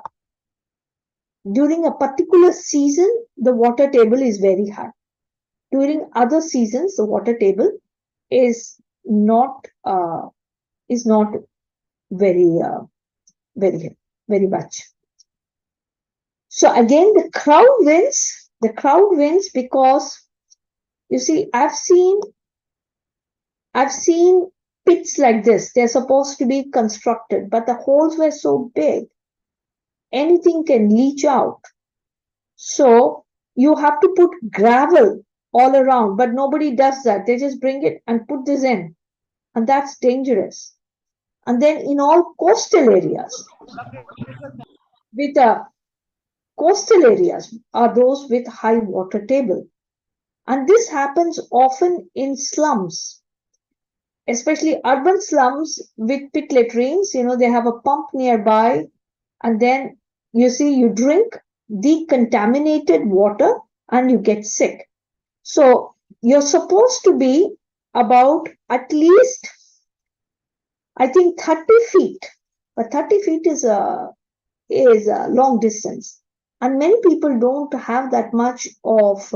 a particular season, the water table is very high. During other seasons, the water table is not very much. So again, the crowd wins. The crowd wins because, you see, I've seen pits like this. They're supposed to be constructed, but the holes were so big, anything can leach out. So you have to put gravel all around, but nobody does that. They just bring it and put this in, and that's dangerous. And then in all coastal areas, coastal areas are those with high water table. And this happens often in slums, especially urban slums with pit latrines. You know, they have a pump nearby, and then you see, you drink decontaminated water and you get sick. So you're supposed to be about at least, I think, 30 feet. But 30 feet is a long distance. And many people don't have that much of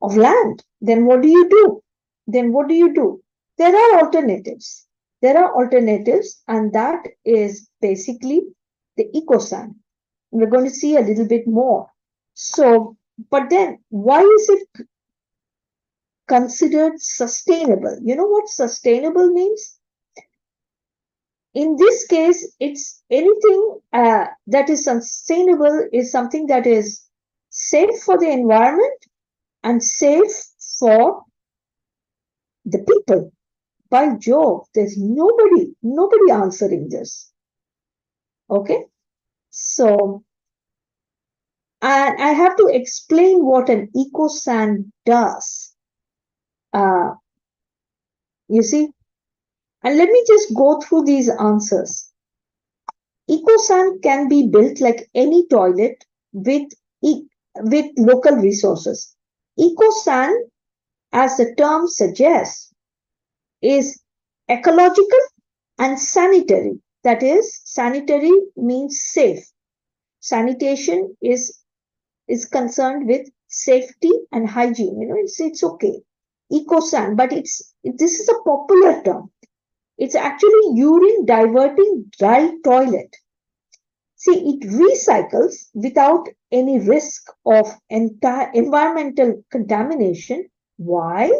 land. Then what do you do? There are alternatives. And that is basically the eco-sand. We're going to see a little bit more. So, but then why is it considered sustainable? You know what sustainable means? In this case, it's anything that is sustainable is something that is safe for the environment and safe for the people. By Jove, there's nobody answering this. Okay, so, and I have to explain what an eco-sand does. You see, and let me just go through these answers. Eco-sand can be built like any toilet with local resources. Eco-sand, as the term suggests, is ecological and sanitary. That is, sanitary means safe. Sanitation is concerned with safety and hygiene. You know, it's okay. Eco-sand, but this is a popular term. It's actually urine diverting dry toilet. See, it recycles without any risk of environmental contamination. Why?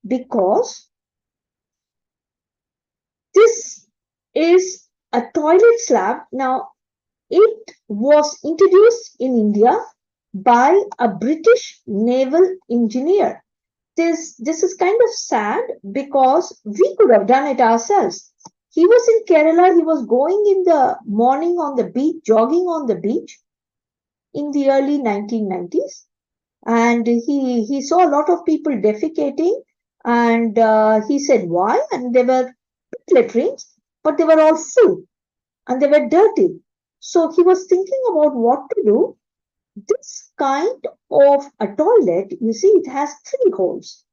Because this is a toilet slab. Now, it was introduced in India by a British naval engineer. This is kind of sad because we could have done it ourselves. He was in Kerala. He was going in the morning on the beach, jogging on the beach in the early 1990s. And he saw a lot of people defecating, and he said, why? And they were pit latrines, but they were all full and they were dirty. So he was thinking about what to do. This kind of a toilet, you see, it has 3 holes.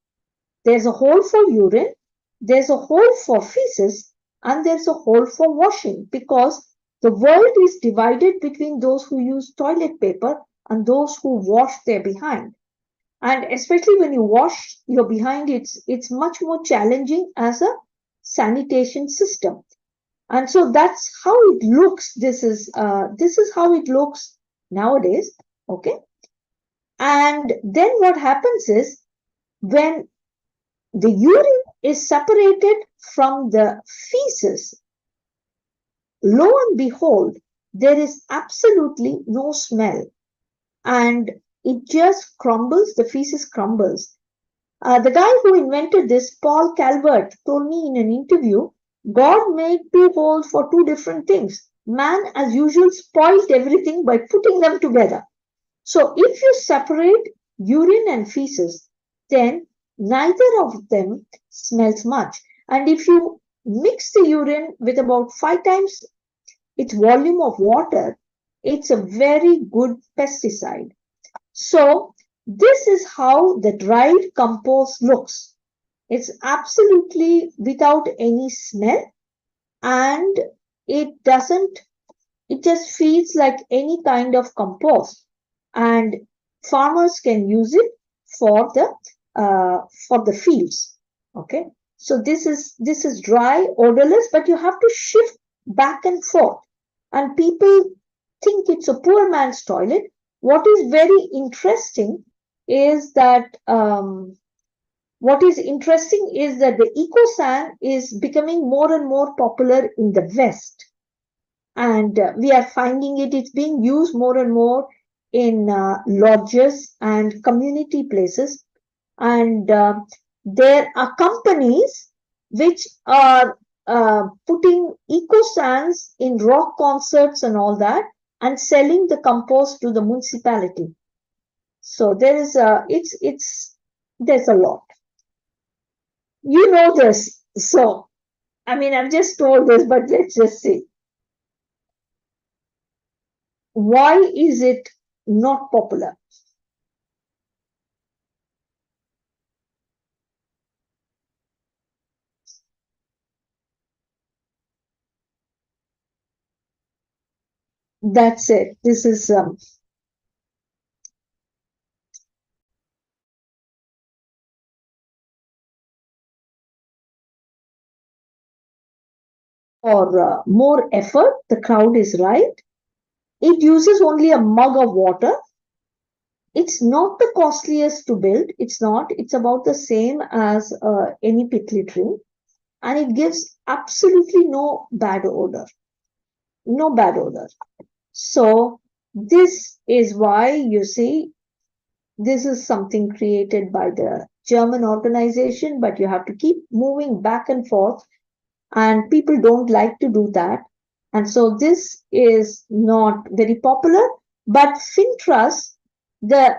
There's a hole for urine, there's a hole for feces, and there's a hole for washing, because the world is divided between those who use toilet paper and those who wash their behind. And especially when you wash your behind, it's much more challenging as a sanitation system. And so that's how it looks. This is how it looks nowadays. Okay. And then what happens is, when the urine is separated from the feces, lo and behold, there is absolutely no smell. And it just crumbles, the feces crumbles. The guy who invented this, Paul Calvert, told me in an interview, God made 2 holes for 2 different things. Man, as usual, spoiled everything by putting them together. So if you separate urine and feces, then neither of them smells much. And if you mix the urine with about 5 times its volume of water, it's a very good pesticide. So this is how the dried compost looks. It's absolutely without any smell, and it just feels like any kind of compost, and farmers can use it for the fields. Okay, so this is dry, odorless, but you have to shift back and forth, and people think it's a poor man's toilet. What is very interesting is that the EcoSan is becoming more and more popular in the West, and we are finding it's being used more and more in lodges and community places, and there are companies which are putting EcoSans in rock concerts and all that, and selling the compost to the municipality. So there is there's a lot. You know this. So, I mean, I've just told this, but let's just see. Why is it not popular? That's it. This is for more effort. The crowd is right. It uses only a mug of water. It's not the costliest to build. It's not. It's about the same as any pit littering, and it gives absolutely no bad odor. No bad odor. So this is why, you see, this is something created by the German organization, but you have to keep moving back and forth, and people don't like to do that. And so this is not very popular. But FinTrust, the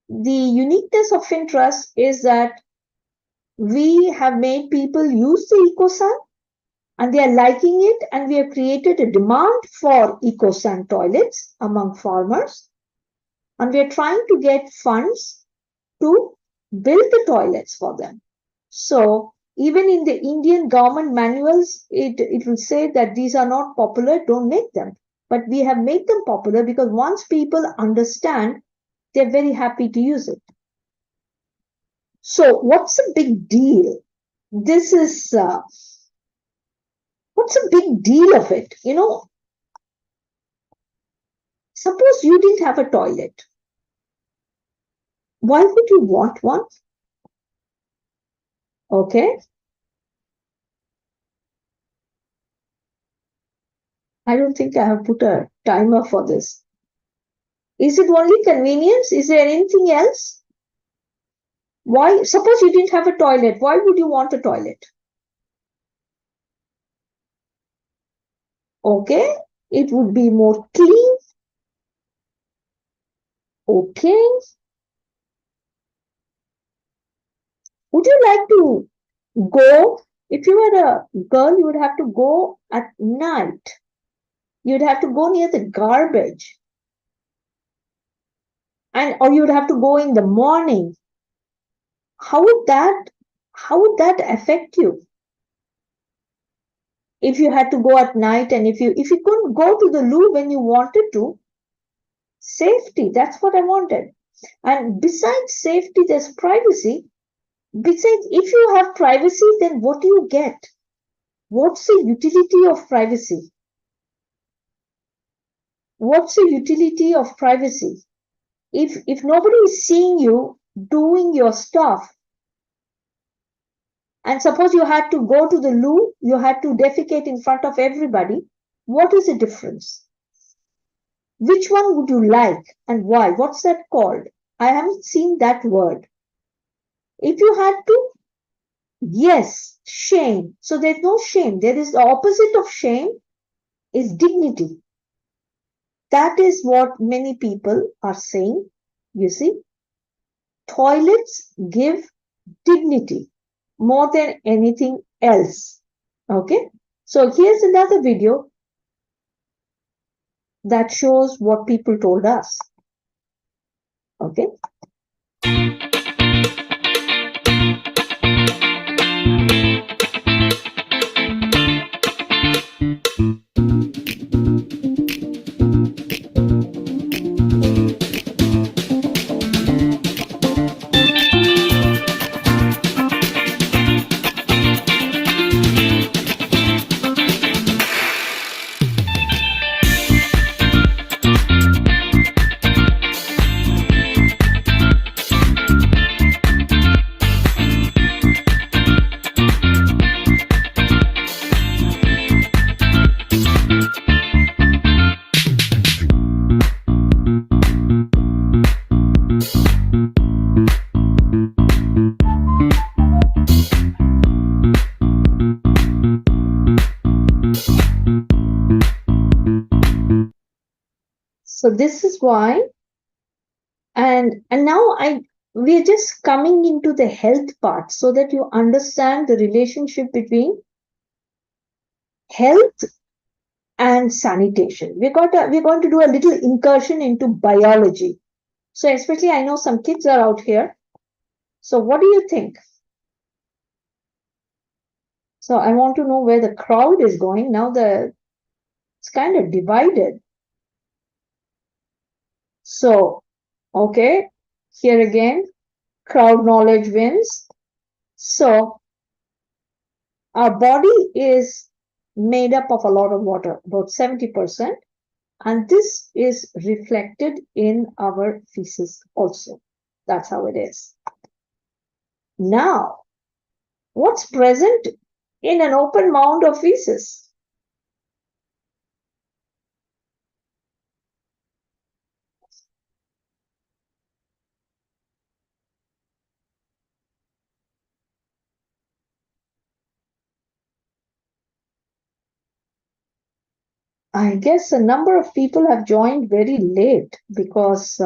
uniqueness of FinTrust is that we have made people use the EcoSan, and they are liking it, and we have created a demand for EcoSan toilets among farmers, and we are trying to get funds to build the toilets for them. So even in the Indian government manuals, it will say that these are not popular, don't make them. But we have made them popular because once people understand, they're very happy to use it. So what's the big deal? This is, what's the big deal of it? You know, suppose you didn't have a toilet. Why would you want one? Okay. I don't think I have put a timer for this. Is it only convenience? Is there anything else? Why? Suppose you didn't have a toilet. Why would you want a toilet? Okay, it would be more clean. Okay. Would you like to go? If you were a girl, you would have to go at night. You'd have to go near the garbage. Or you'd have to go in the morning. How would that affect you? If you had to go at night and if you couldn't go to the loo when you wanted to, safety, that's what I wanted. And besides safety, there's privacy. Besides, if you have privacy, then what do you get? What's the utility of privacy? What's the utility of privacy? If nobody is seeing you doing your stuff, and suppose you had to go to the loo, you had to defecate in front of everybody, what is the difference? Which one would you like and why? What's that called? I haven't seen that word. If you had to, yes, shame. So there's no shame. There is the opposite of shame is dignity. That is what many people are saying. You see, toilets give dignity more than anything else. Okay, so here's another video that shows what people told us. Okay. So this is why, and now we are just coming into the health part so that you understand the relationship between health and sanitation. We're going to do a little incursion into biology. So especially I know some kids are out here. So what do you think? So I want to know where the crowd is going. Now it's kind of divided. So, okay, here again, crowd knowledge wins. So, our body is made up of a lot of water, about 70%, and this is reflected in our feces also. That's how it is. Now, what's present in an open mound of feces? I guess a number of people have joined very late because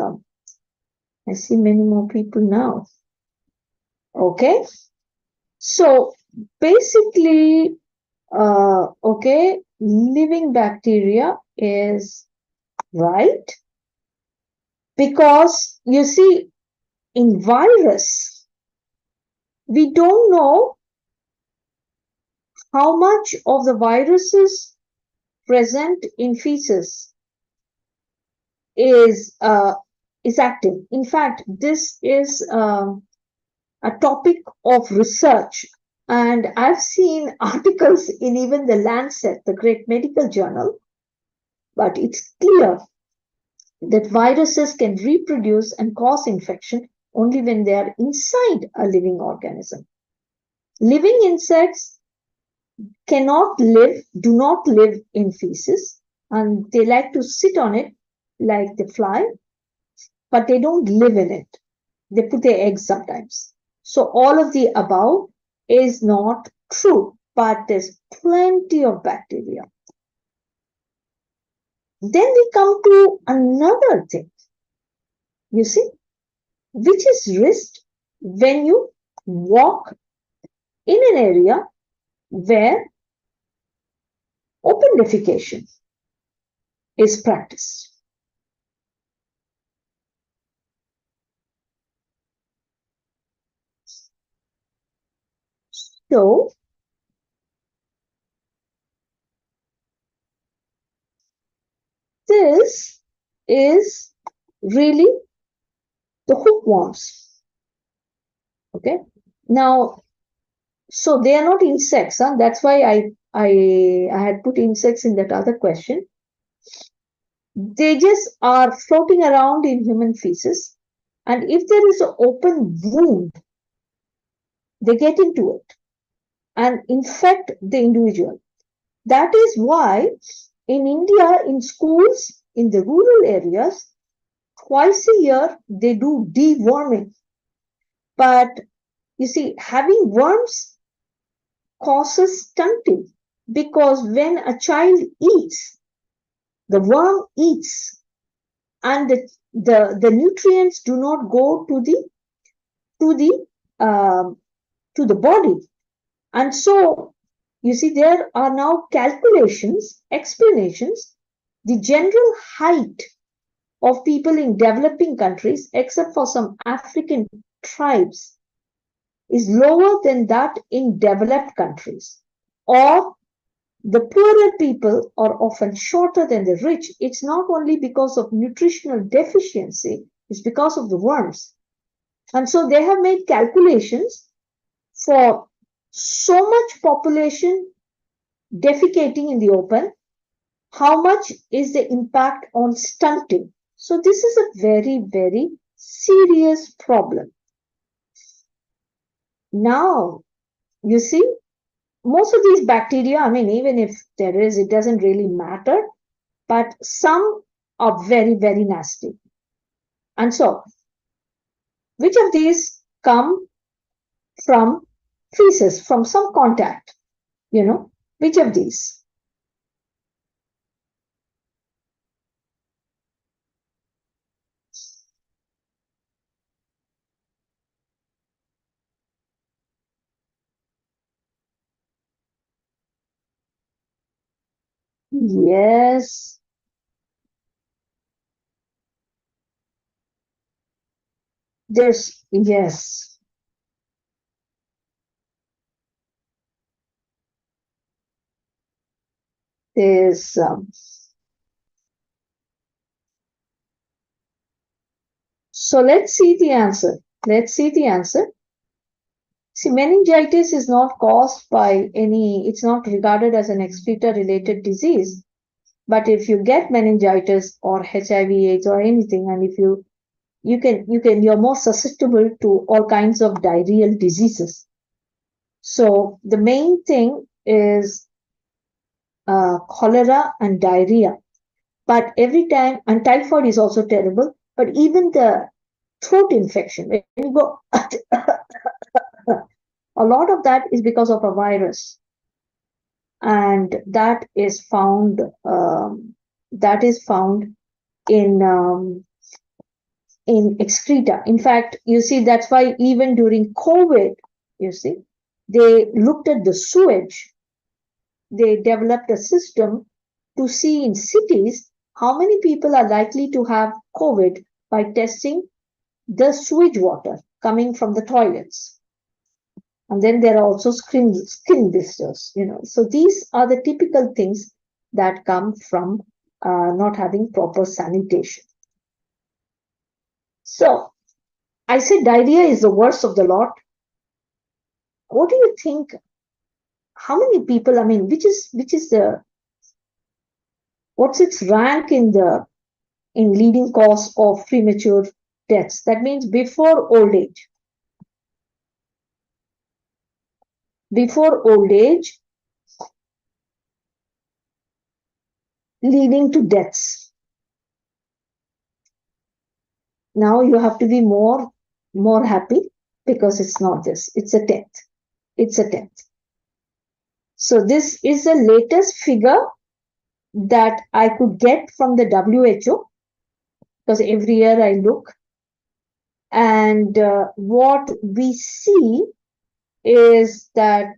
I see many more people now. Okay. So basically, okay, living bacteria is right because you see, in virus, we don't know how much of the viruses present in feces is active. In fact, this is a topic of research, and I've seen articles in even the Lancet, the great medical journal, but it's clear that viruses can reproduce and cause infection only when they are inside a living organism. Living insects do not live in feces. and they like to sit on it like they fly, but they don't live in it. They put their eggs sometimes. So all of the above is not true, but there's plenty of bacteria. Then we come to another thing, you see, which is risked when you walk in an area where open defecation is practiced. So, this is really the hookworms. Okay. Now, so they are not insects. Huh? That's why I had put insects in that other question. They just are floating around in human feces. And if there is an open wound, they get into it and infect the individual. That is why in India, in schools, in the rural areas, twice a year, they do deworming. But you see, having worms causes stunting because when a child eats, the worm eats and the nutrients do not go to the body. And so, you see, there are now calculations, explanations. The general height of people in developing countries, except for some African tribes, is lower than that in developed countries. Or the poorer people are often shorter than the rich. It's not only because of nutritional deficiency, it's because of the worms. And so they have made calculations for so much population defecating in the open, how much is the impact on stunting? So this is a very, very serious problem. Now, you see, most of these bacteria, I mean, even if there is, it doesn't really matter, but some are very, very nasty. And so, which of these come from feces, from some contact? You know, which of these? Yes. Yes. There's so let's see the answer. Let's see the answer. See, meningitis is not caused by it's not regarded as an excreta-related disease. But if you get meningitis or HIV/AIDS or anything, and if you're more susceptible to all kinds of diarrheal diseases. So the main thing is cholera and diarrhea. But every time, and typhoid is also terrible, but even the throat infection, when you go, a lot of that is because of a virus. And that is found in excreta. In fact, you see, that's why even during COVID, you see, they looked at the sewage. They developed a system to see in cities how many people are likely to have COVID by testing the sewage water coming from the toilets. And then there are also skin blisters, you know. So these are the typical things that come from not having proper sanitation. So I said diarrhea is the worst of the lot. What do you think? How many people, I mean, what's its rank in leading cause of premature deaths? That means before old age. Before old age, leading to deaths. Now you have to be more happy because it's not this. It's a 10th. It's a 10th. So this is the latest figure that I could get from the WHO, because every year I look, and what we see is that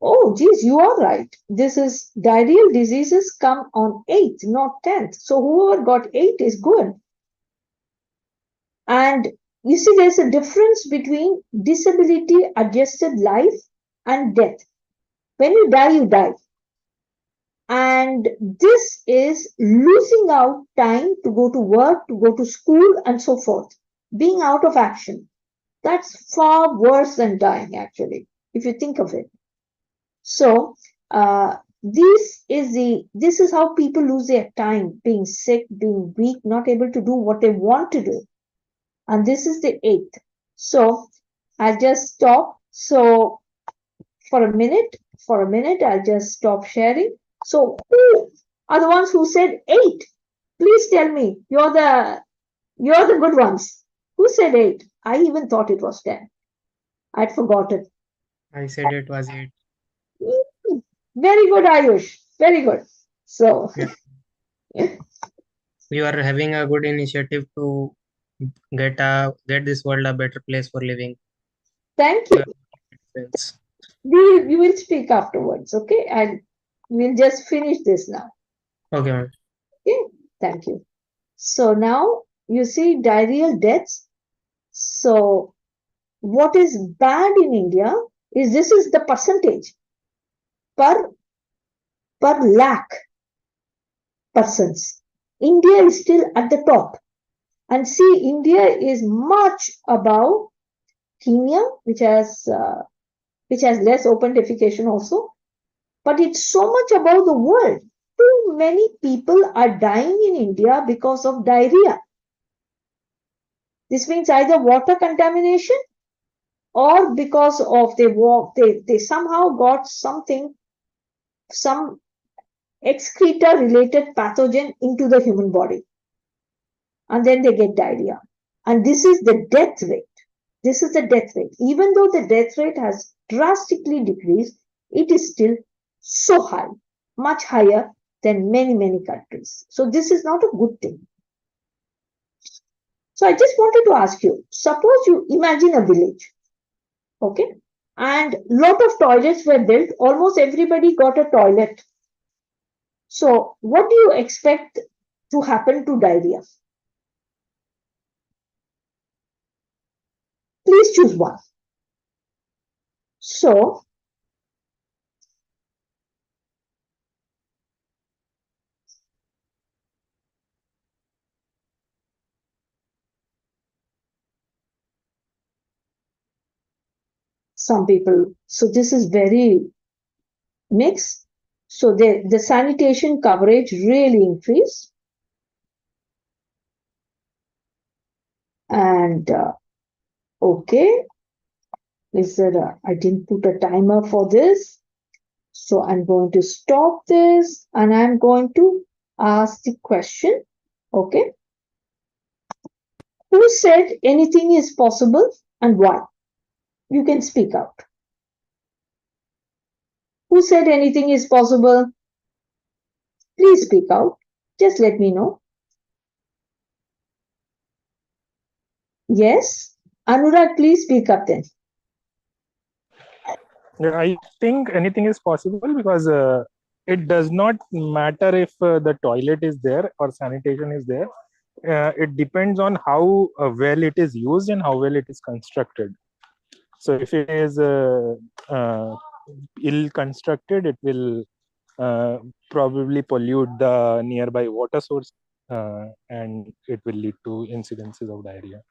oh geez, you are right, this is diarrheal diseases come on 8th, not 10th. So whoever got 8 is good. And you see, there's a difference between disability adjusted life and death. When you die, you die. And this is losing out time to go to work, to go to school, and so forth. Being out of action. That's far worse than dying, actually, if you think of it. So this is how people lose their time, being sick, being weak, not able to do what they want to do. And this is the 8th. So I'll just stop. So for a minute, I'll just stop sharing. So who are the ones who said 8? Please tell me. You're the good ones. Who said 8? I even thought it was 10. I'd forgotten. I said it was 8. Very good, Ayush. Very good. So yeah. You are having a good initiative to get this world a better place for living. Thank you. We will speak afterwards, okay? And we'll just finish this now. Okay, ma'am. Okay, thank you. So now you see diarrheal deaths. So what is bad in India is this is the percentage per lakh persons. India is still at the top. And see, India is much above Kenya, which has less open defecation also. But it's so much above the world. Too many people are dying in India because of diarrhea. This means either water contamination or because of they somehow got some excreta related pathogen into the human body. And then they get diarrhea. And this is the death rate. This is the death rate. Even though the death rate has drastically decreased, it is still so high, much higher than many, many countries. So this is not a good thing. So I just wanted to ask you, suppose you imagine a village, okay? And lot of toilets were built. Almost everybody got a toilet. So what do you expect to happen to diarrhea? Please choose one. So some people, so this is very mixed. So the sanitation coverage really increased. And okay, I didn't put a timer for this. So I'm going to stop this and I'm going to ask the question. Okay. Who said anything is possible and why? You can speak out. Who said anything is possible? Please speak out. Just let me know. Yes. Anurag, please speak up then. Yeah, I think anything is possible because it does not matter if the toilet is there or sanitation is there. It depends on how well it is used and how well it is constructed. So if it is ill constructed, it will probably pollute the nearby water source and it will lead to incidences of diarrhea.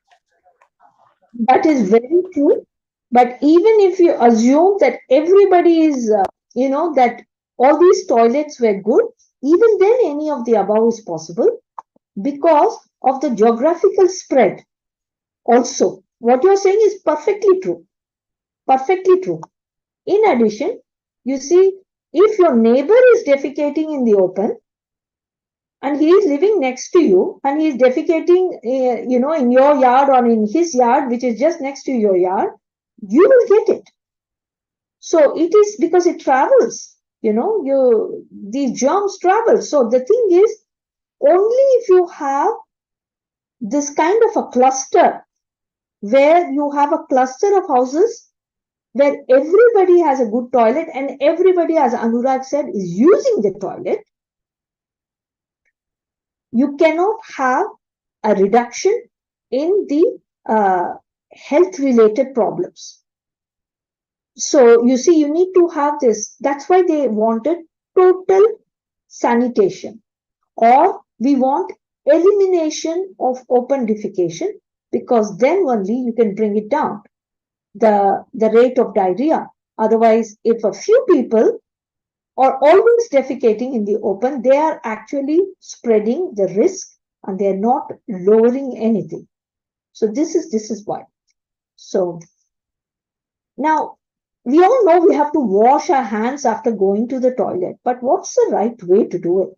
That is very true. But even if you assume that everybody is, that all these toilets were good, even then any of the above is possible because of the geographical spread. Also, what you're saying is perfectly true. Perfectly true. In addition, you see, if your neighbor is defecating in the open and he is living next to you and he is defecating, in your yard or in his yard, which is just next to your yard, you will get it. So it is because it travels, these germs travel. So the thing is, only if you have this kind of a cluster, where you have a cluster of houses where everybody has a good toilet and everybody, as Anurag said, is using the toilet, you cannot have a reduction in the health-related problems. So you see, you need to have this. That's why they wanted total sanitation, or we want elimination of open defecation, because then only you can bring it down, the rate of diarrhea. Otherwise, if a few people are always defecating in the open, they are actually spreading the risk and they are not lowering anything. So this is why. So now we all know we have to wash our hands after going to the toilet, but what's the right way to do it?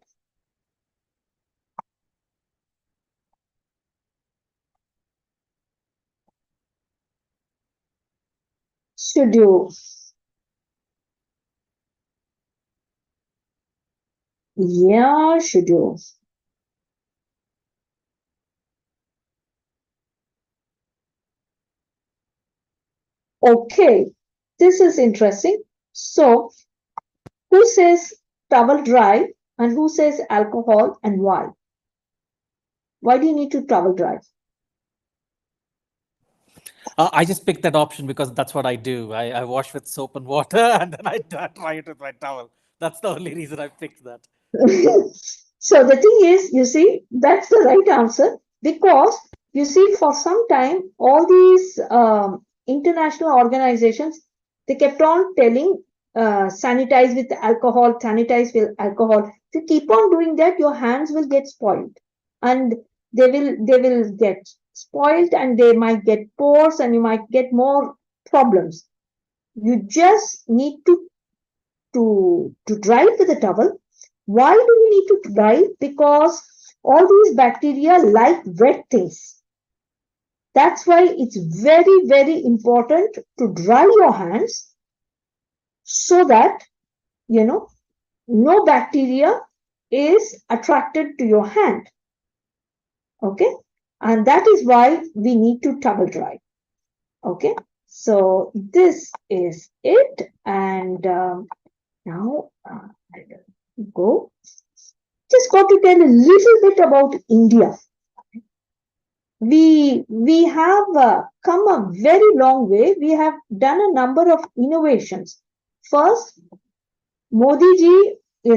Should you? Yeah, should you? Okay, this is interesting. So, who says towel dry and who says alcohol, and why? Why do you need to towel dry? I just picked that option because that's what I do. I wash with soap and water and then I dry it with my towel. That's the only reason I picked that. So the thing is, you see, that's the right answer, because you see, for some time, all these international organizations, they kept on telling sanitize with alcohol, sanitize with alcohol. If you keep on doing that, your hands will get spoiled, and they will get spoiled, and they might get pores, and you might get more problems. You just need to dry it with a towel. Why do we need to dry? Because all these bacteria like wet things. That's why it's very, very important to dry your hands, so that, no bacteria is attracted to your hand. Okay. And that is why we need to towel dry. Okay. So this is it. And now I will go. Just got to tell a little bit about India. We have come a very long way. We have done a number of innovations. First, Modi ji, he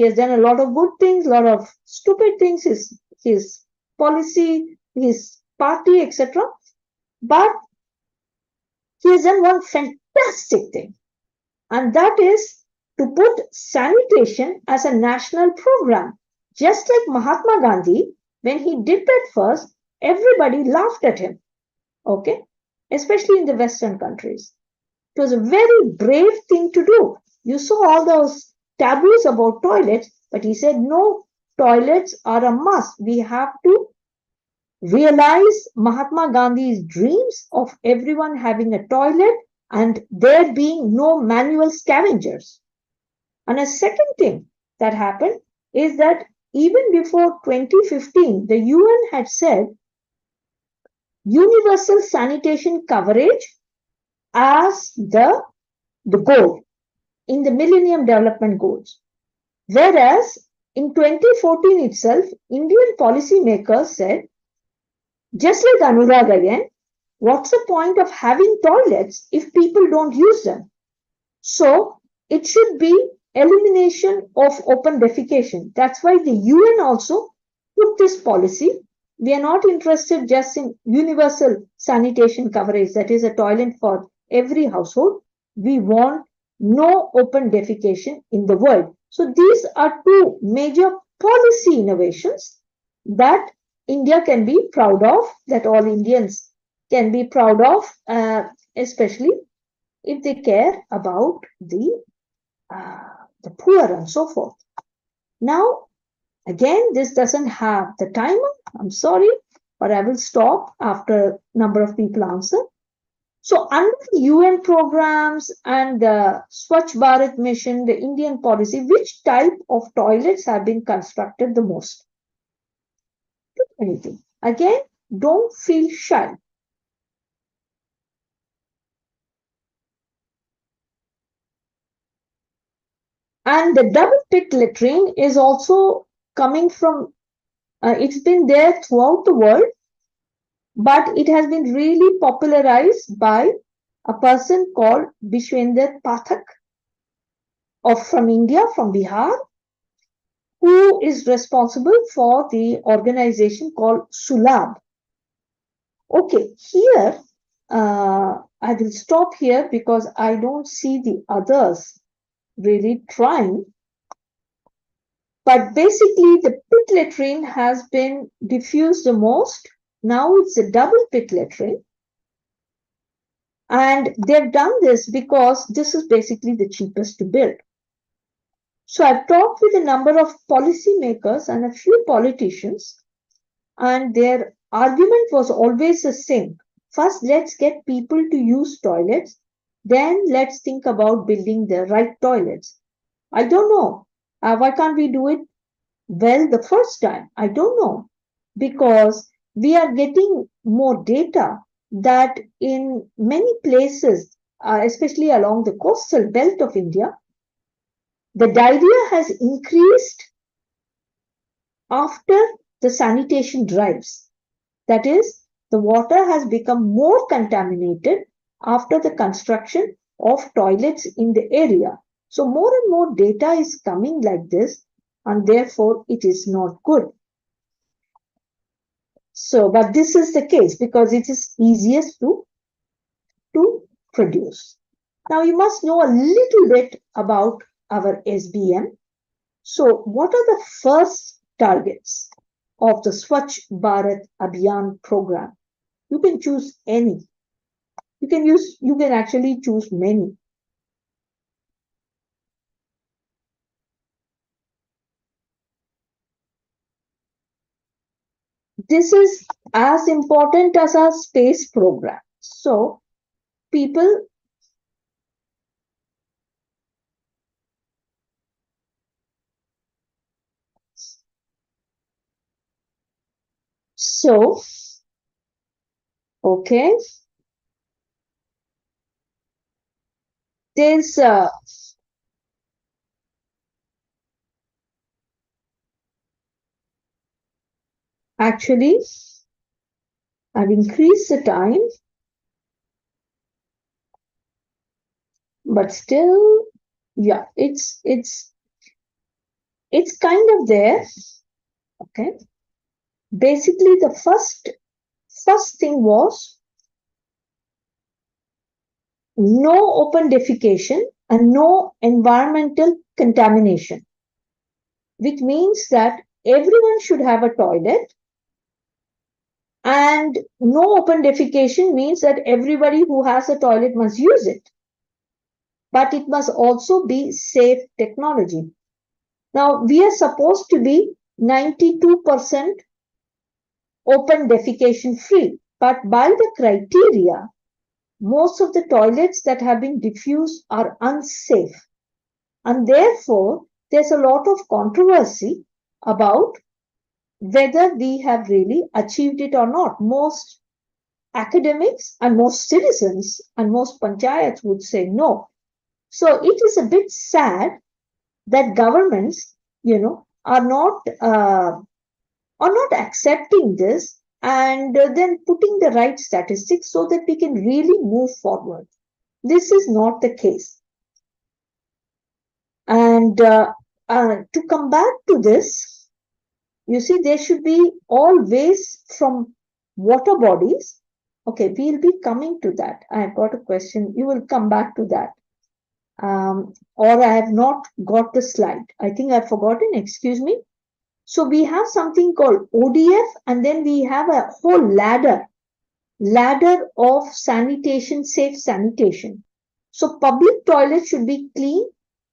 has done a lot of good things, a lot of stupid things, his policy, his party, etc. But he has done one fantastic thing, and that is to put sanitation as a national program. Just like Mahatma Gandhi, when he did that first, everybody laughed at him, okay? Especially in the Western countries. It was a very brave thing to do. You saw all those taboos about toilets, but he said, no, toilets are a must. We have to realize Mahatma Gandhi's dreams of everyone having a toilet and there being no manual scavengers. And a second thing that happened is that even before 2015, the UN had said universal sanitation coverage as the goal in the Millennium Development Goals. Whereas in 2014 itself, Indian policymakers said, just like Anurag again, what's the point of having toilets if people don't use them? So it should be elimination of open defecation. That's why the UN also took this policy. We are not interested just in universal sanitation coverage, that is a toilet for every household. We want no open defecation in the world. So these are two major policy innovations that India can be proud of, that all Indians can be proud of, especially if they care about the the poor and so forth. Now, again, this doesn't have the timer. I'm sorry, but I will stop after a number of people answer. So under the UN programs and the Swachh Bharat mission, the Indian policy, which type of toilets have been constructed the most? Anything. Again, don't feel shy. And the double pit latrine is also coming from, it's been there throughout the world, but it has been really popularized by a person called Bishwender Pathak from India, from Bihar, who is responsible for the organization called Sulab. Okay, here I will stop here because I don't see the others really trying. But basically, the pit latrine has been diffused the most. Now it's a double pit latrine. And they've done this because this is basically the cheapest to build. So I've talked with a number of policymakers and a few politicians, and their argument was always the same. First, let's get people to use toilets. Then let's think about building the right toilets. I don't know. Why can't we do it well the first time? I don't know. Because we are getting more data that in many places, especially along the coastal belt of India, the diarrhea has increased after the sanitation drives. That is, the water has become more contaminated after the construction of toilets in the area. So more and more data is coming like this, and therefore it is not good. So, but this is the case because it is easiest to produce. Now you must know a little bit about our SBM. So what are the first targets of the Swachh Bharat Abhiyan program? You can choose any. You can actually choose many. This is as important as our space program. So people okay. There's actually I've increased the time, but still, yeah, it's kind of there. Okay. Basically, the first thing was no open defecation and no environmental contamination, which means that everyone should have a toilet, and no open defecation means that everybody who has a toilet must use it. But it must also be safe technology. Now, we are supposed to be 92% open defecation free, but by the criteria, most of the toilets that have been diffused are unsafe. And therefore, there's a lot of controversy about whether we have really achieved it or not. Most academics and most citizens and most panchayats would say no. So it is a bit sad that governments, are not accepting this and then putting the right statistics so that we can really move forward. This is not the case. And to come back to this, you see, there should be all waste from water bodies. Okay, we'll be coming to that. I've got a question. You will come back to that. Or I have not got the slide. I think I've forgotten. Excuse me. So we have something called ODF, and then we have a whole ladder of sanitation, safe sanitation. So public toilets should be clean,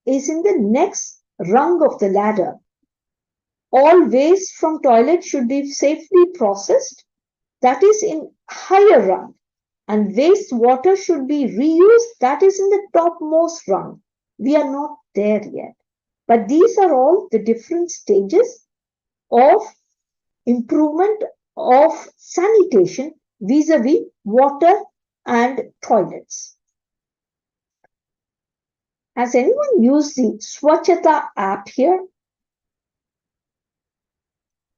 is in the next rung of the ladder. All waste from toilet should be safely processed, that is in higher rung, and wastewater should be reused, that is in the topmost rung. We are not there yet. But these are all the different stages of improvement of sanitation vis-a-vis water and toilets. Has anyone used the Swachhata app here?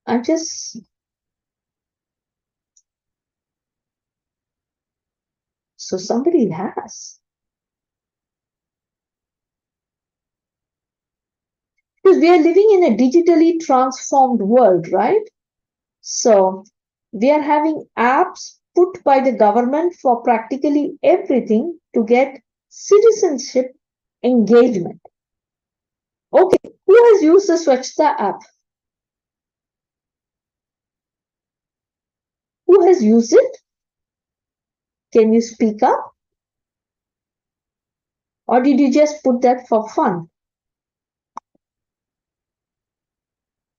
I'm just... So somebody has. Because we are living in a digitally transformed world, right? So we are having apps put by the government for practically everything to get citizenship engagement. Okay, who has used the Swachhata app? Who has used it? Can you speak up? Or did you just put that for fun?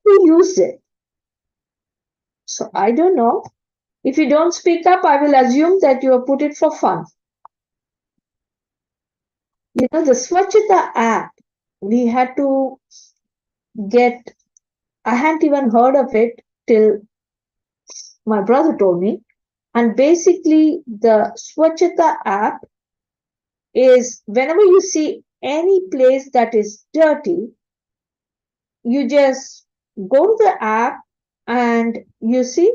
Who used it? So I don't know. If you don't speak up, I will assume that you have put it for fun. You know, the Swachhata app, we had to get, I hadn't even heard of it till my brother told me. And basically, the Swachhata app is whenever you see any place that is dirty, you just go to the app and you see,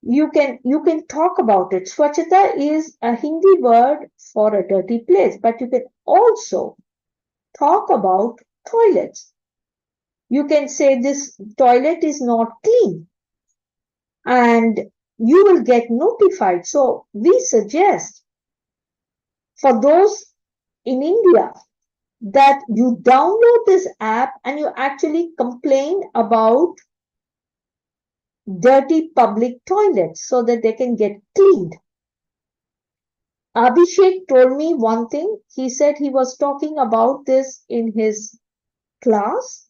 you can talk about it. Swachhata is a Hindi word for a dirty place, but you can also talk about toilets. You can say this toilet is not clean and you will get notified. So we suggest for those in India that you download this app and you actually complain about dirty public toilets so that they can get cleaned. Abhishek told me one thing. He said he was talking about this in his class,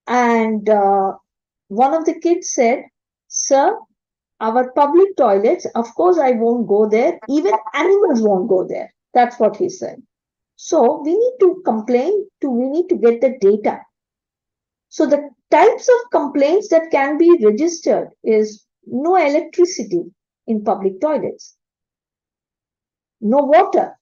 and one of the kids said, "Sir, our public toilets, of course I won't go there, even animals won't go there." That's what he said. So we need to we need to get the data. So the types of complaints that can be registered is no electricity in public toilets, no water,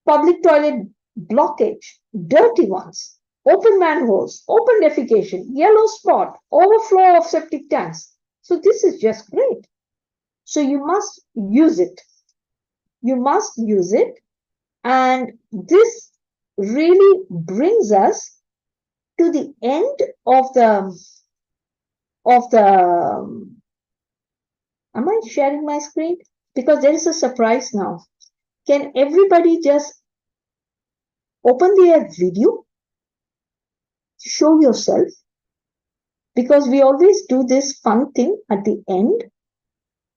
public toilet blockage, dirty ones, open manholes, open defecation, yellow spot, overflow of septic tanks. So this is just great. So you must use it. You must use it. And this really brings us to the end of the am I sharing my screen? Because there is a surprise now. Can everybody just open their video? Show yourself. Because we always do this fun thing at the end.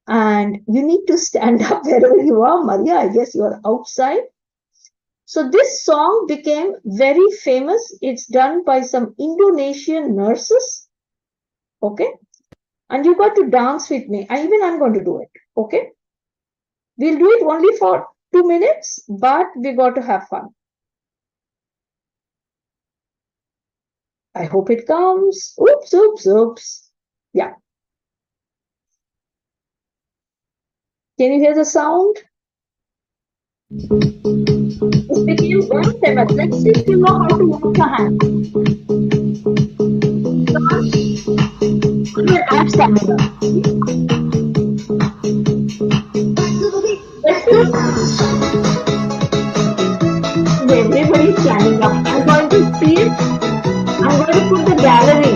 And you need to stand up wherever you are. Maria, I guess you are outside. So this song became very famous. It's done by some Indonesian nurses. Okay. And you got to dance with me. I'm going to do it. Okay. We'll do it only for 2 minutes, but we got to have fun. I hope it comes. Oops, oops, oops. Yeah. Can you hear the sound? It became very famous. Let's see if you know how to wash your hands. Put your abs together. Let's do it. Everybody's standing up. I'm going to see it. I'm going to put the gallery.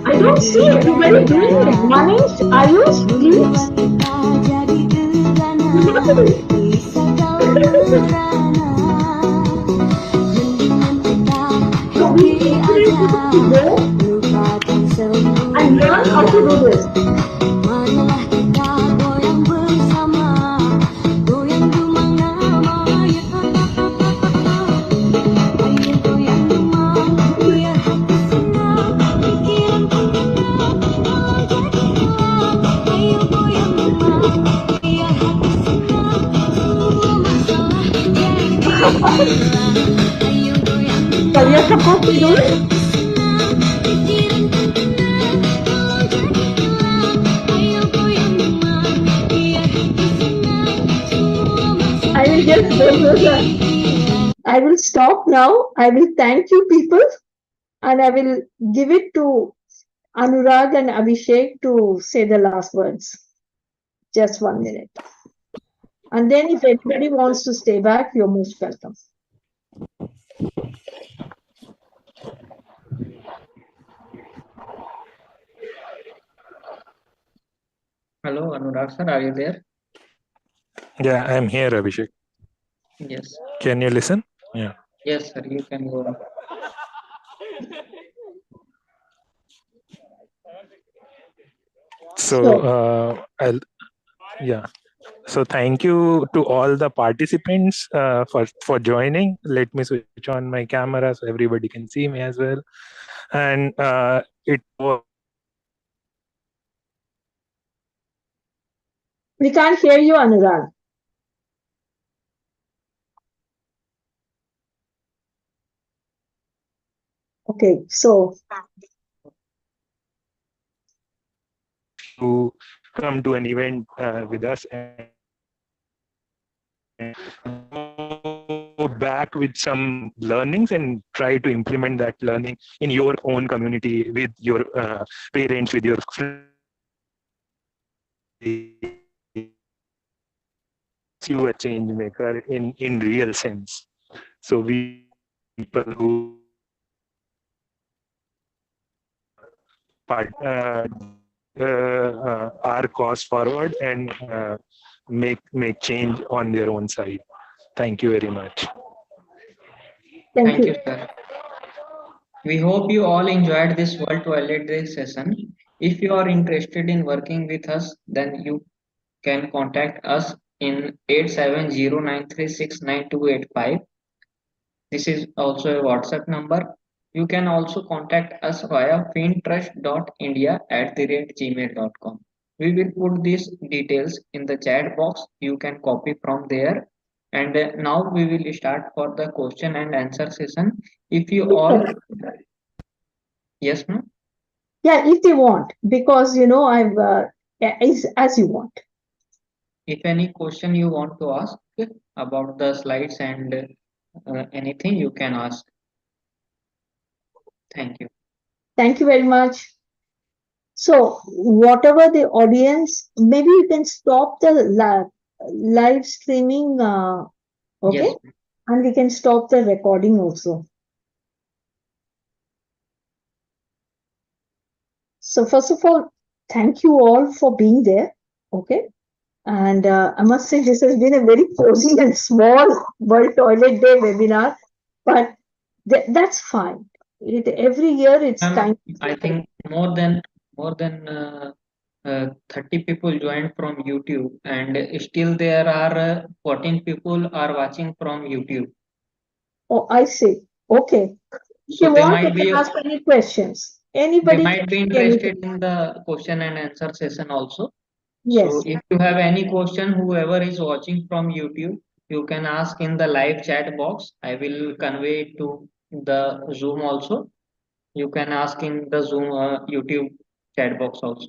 I don't see everybody doing it. Manish, Ayush, please. So we encourage you to go and So you're supposed to do it. I will just I will stop now. I will thank you people, and I will give it to Anurag and Abhishek to say the last words. Just 1 minute. And then if anybody wants to stay back, you're most welcome. Hello, Anurag sir, are you there? Yeah, I'm here, Abhishek. Yes. Can you listen? Yeah. Yes, sir, you can go on. So, yeah. So thank you to all the participants for joining. Let me switch on my camera so everybody can see me as well. And it was. We can't hear you, Anurag. Okay, so To come to an event with us and go back with some learnings and try to implement that learning in your own community with your parents, with your friends. You a change maker in real sense. So we people who our cause forward and make change on their own side. Thank you very much. Thank you, sir. We hope you all enjoyed this World Toilet Day session. If you are interested in working with us, then you can contact us in 8709369285. This is also a WhatsApp number. You can also contact us via fintrust.india@gmail.com. We will put these details in the chat box. You can copy from there. And now we will start for the question and answer session. If you all, yes, ma'am. yeah, if they want, because I've as you want. If any question you want to ask about the slides and anything, you can ask. Thank you. Thank you very much. So, whatever the audience, maybe you can stop the live streaming, okay? Yes. And we can stop the recording also. So, first of all, thank you all for being there, okay? And I must say, this has been a very cozy and small World Toilet Day webinar, but that's fine. Every year it's kind. I think more than 30 people joined from YouTube, and still there are 14 people are watching from YouTube. Oh, I see. Okay. If So you they want, might you be can ask any questions. Anybody they might be can say interested anything. in the question and answer session also. Yes. So if you have any question, whoever is watching from YouTube, you can ask in the live chat box. I will convey it to the Zoom also. You can ask in the Zoom YouTube chat box also.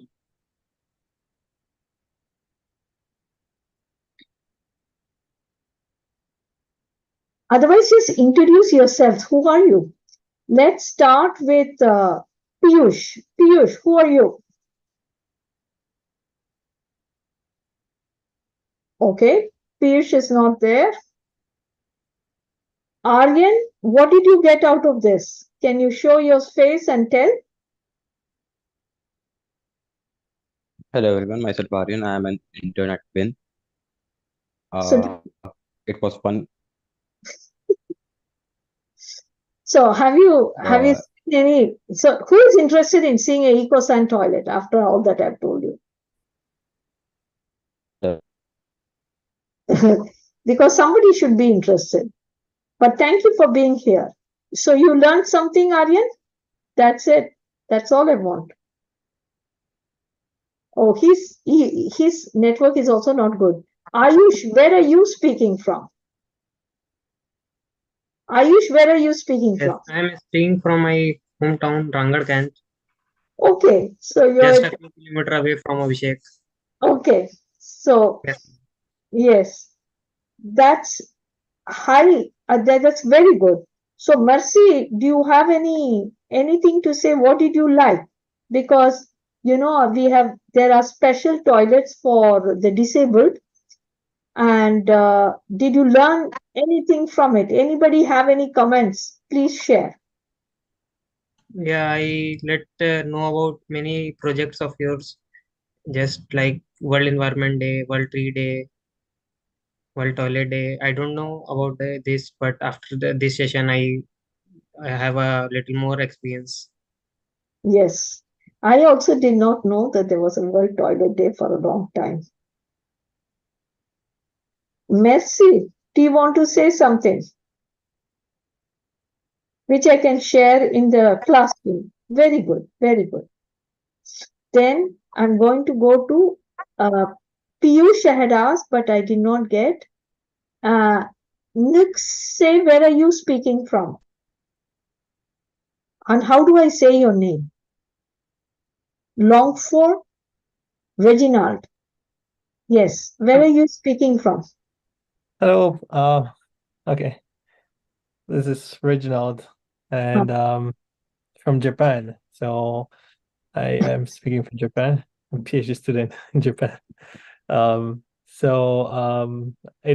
Otherwise, just introduce yourselves. Who are you? Let's start with Piyush. Piyush, who are you? Okay, Piyush is not there. Aryan, what did you get out of this? Can you show your face and tell? Hello everyone, myself Aryan. I am an intern at WIN. So, It was fun. So have you seen any? So who is interested in seeing a EcoSan toilet after all that I've told you? Because somebody should be interested. But thank you for being here. So you learned something, Aryan? That's it. That's all I want. Oh, his network is also not good. Ayush, where are you speaking from? Ayush, where are you speaking Yes, from? I am speaking from my hometown, Rangad Ganj, Okay, so just you're a few kilometers away from Abhishek. okay. So Yes. yes, that's high. That's very good. So Mercy, do you have anything to say? What did you like? Because there are special toilets for the disabled, and did you learn anything from it? Anybody have any comments? Please share. Yeah, I let know about many projects of yours, just like World Environment Day, World Tree Day, World Toilet Day. I don't know about this, but after this session, I have a little more experience. Yes, I also did not know that there was a World Toilet Day for a long time. Mercy, do you want to say something which I can share in the classroom? Very good, very good. Then I'm going to go to Piyush had asked, but I did not get. Nick, say where are you speaking from? And how do I say your name? Longford Reginald. Yes, where are you speaking from? Hello. Okay. This is Reginald, and from Japan. So I am speaking from Japan. I'm a PhD student in Japan. It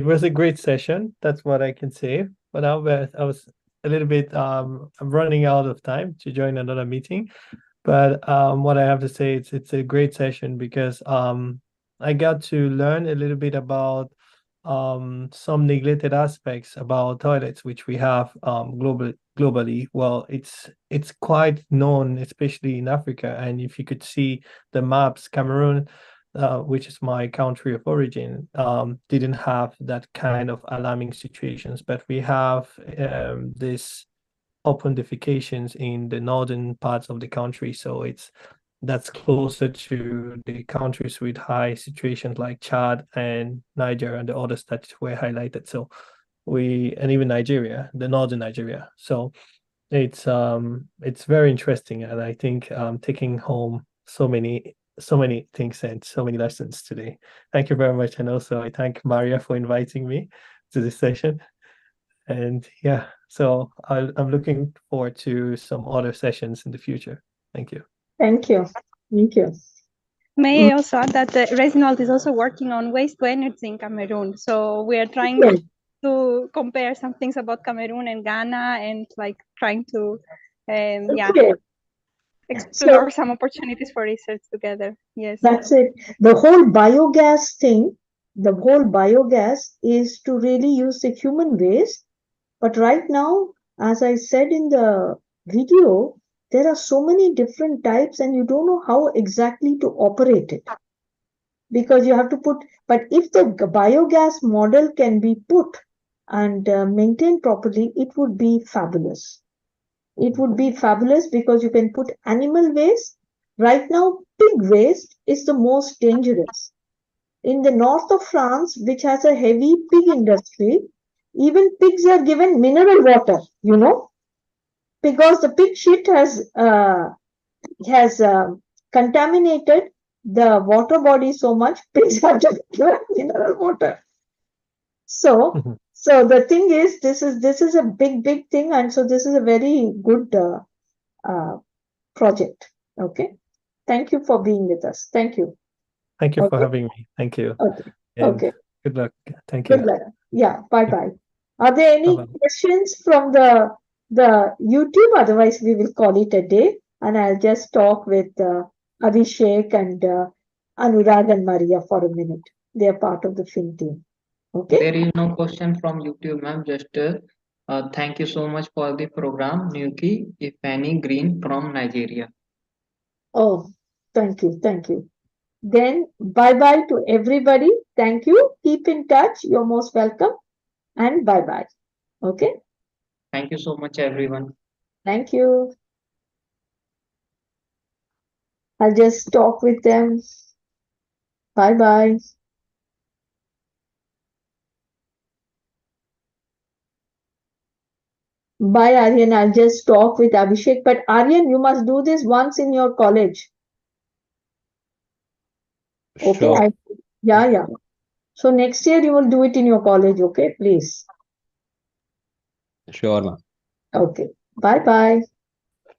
was a great session. That's what I can say. But I was a little bit I'm running out of time to join another meeting. But what I have to say, it's a great session because I got to learn a little bit about some neglected aspects about toilets, which we have globally. Well, it's quite known, especially in Africa. And if you could see the maps, Cameroon, which is my country of origin, didn't have that kind of alarming situations. But we have this open defecations in the northern parts of the country. So that's closer to the countries with high situations like Chad and Niger and the others that were highlighted. So and even Nigeria, the northern Nigeria. So it's very interesting, and I think taking home so many things and so many lessons today. Thank you very much, and also I thank Maria for inviting me to this session. And yeah, so I'm looking forward to some other sessions in the future. Thank you. Thank you. Thank you. May I also add that Reginald is also working on waste to energy in Cameroon. So we are trying to compare some things about Cameroon and Ghana, and like trying to explore some opportunities for research together. Yes. That's it. The whole biogas thing, the whole biogas is to really use the human waste. But right now, as I said in the video, there are so many different types and you don't know how exactly to operate it. Because you have to put, but if the biogas model can be put and maintained properly, it would be fabulous. It would be fabulous because you can put animal waste. Right now, pig waste is the most dangerous. In the north of France, which has a heavy pig industry, even pigs are given mineral water, because the pig shit has contaminated the water body so much, pigs have to give mineral water. So the thing is, this is a big thing, and so this is a very good project. Okay, thank you for being with us. Thank you. Thank you for having me. Thank you. Okay. And okay. Good luck. Thank you. Good luck. Yeah. Bye. Are there any questions from the YouTube? Otherwise, we will call it a day, and I'll just talk with Abhishek and Anurag and Maria for a minute. They are part of the FIN team. Okay. There is no question from YouTube, ma'am. Just thank you so much for the program, Nuki Ifani Green from Nigeria. Oh, thank you. Then bye to everybody. Thank you. Keep in touch. You're most welcome. And bye. Okay. Thank you so much, everyone. Thank you. I'll just talk with them. Bye. Bye, Aryan. I'll just talk with Abhishek. But Aryan, you must do this once in your college. Okay. Sure. Yeah. So next year you will do it in your college. Okay, please. Sure, ma'am. Okay. Bye.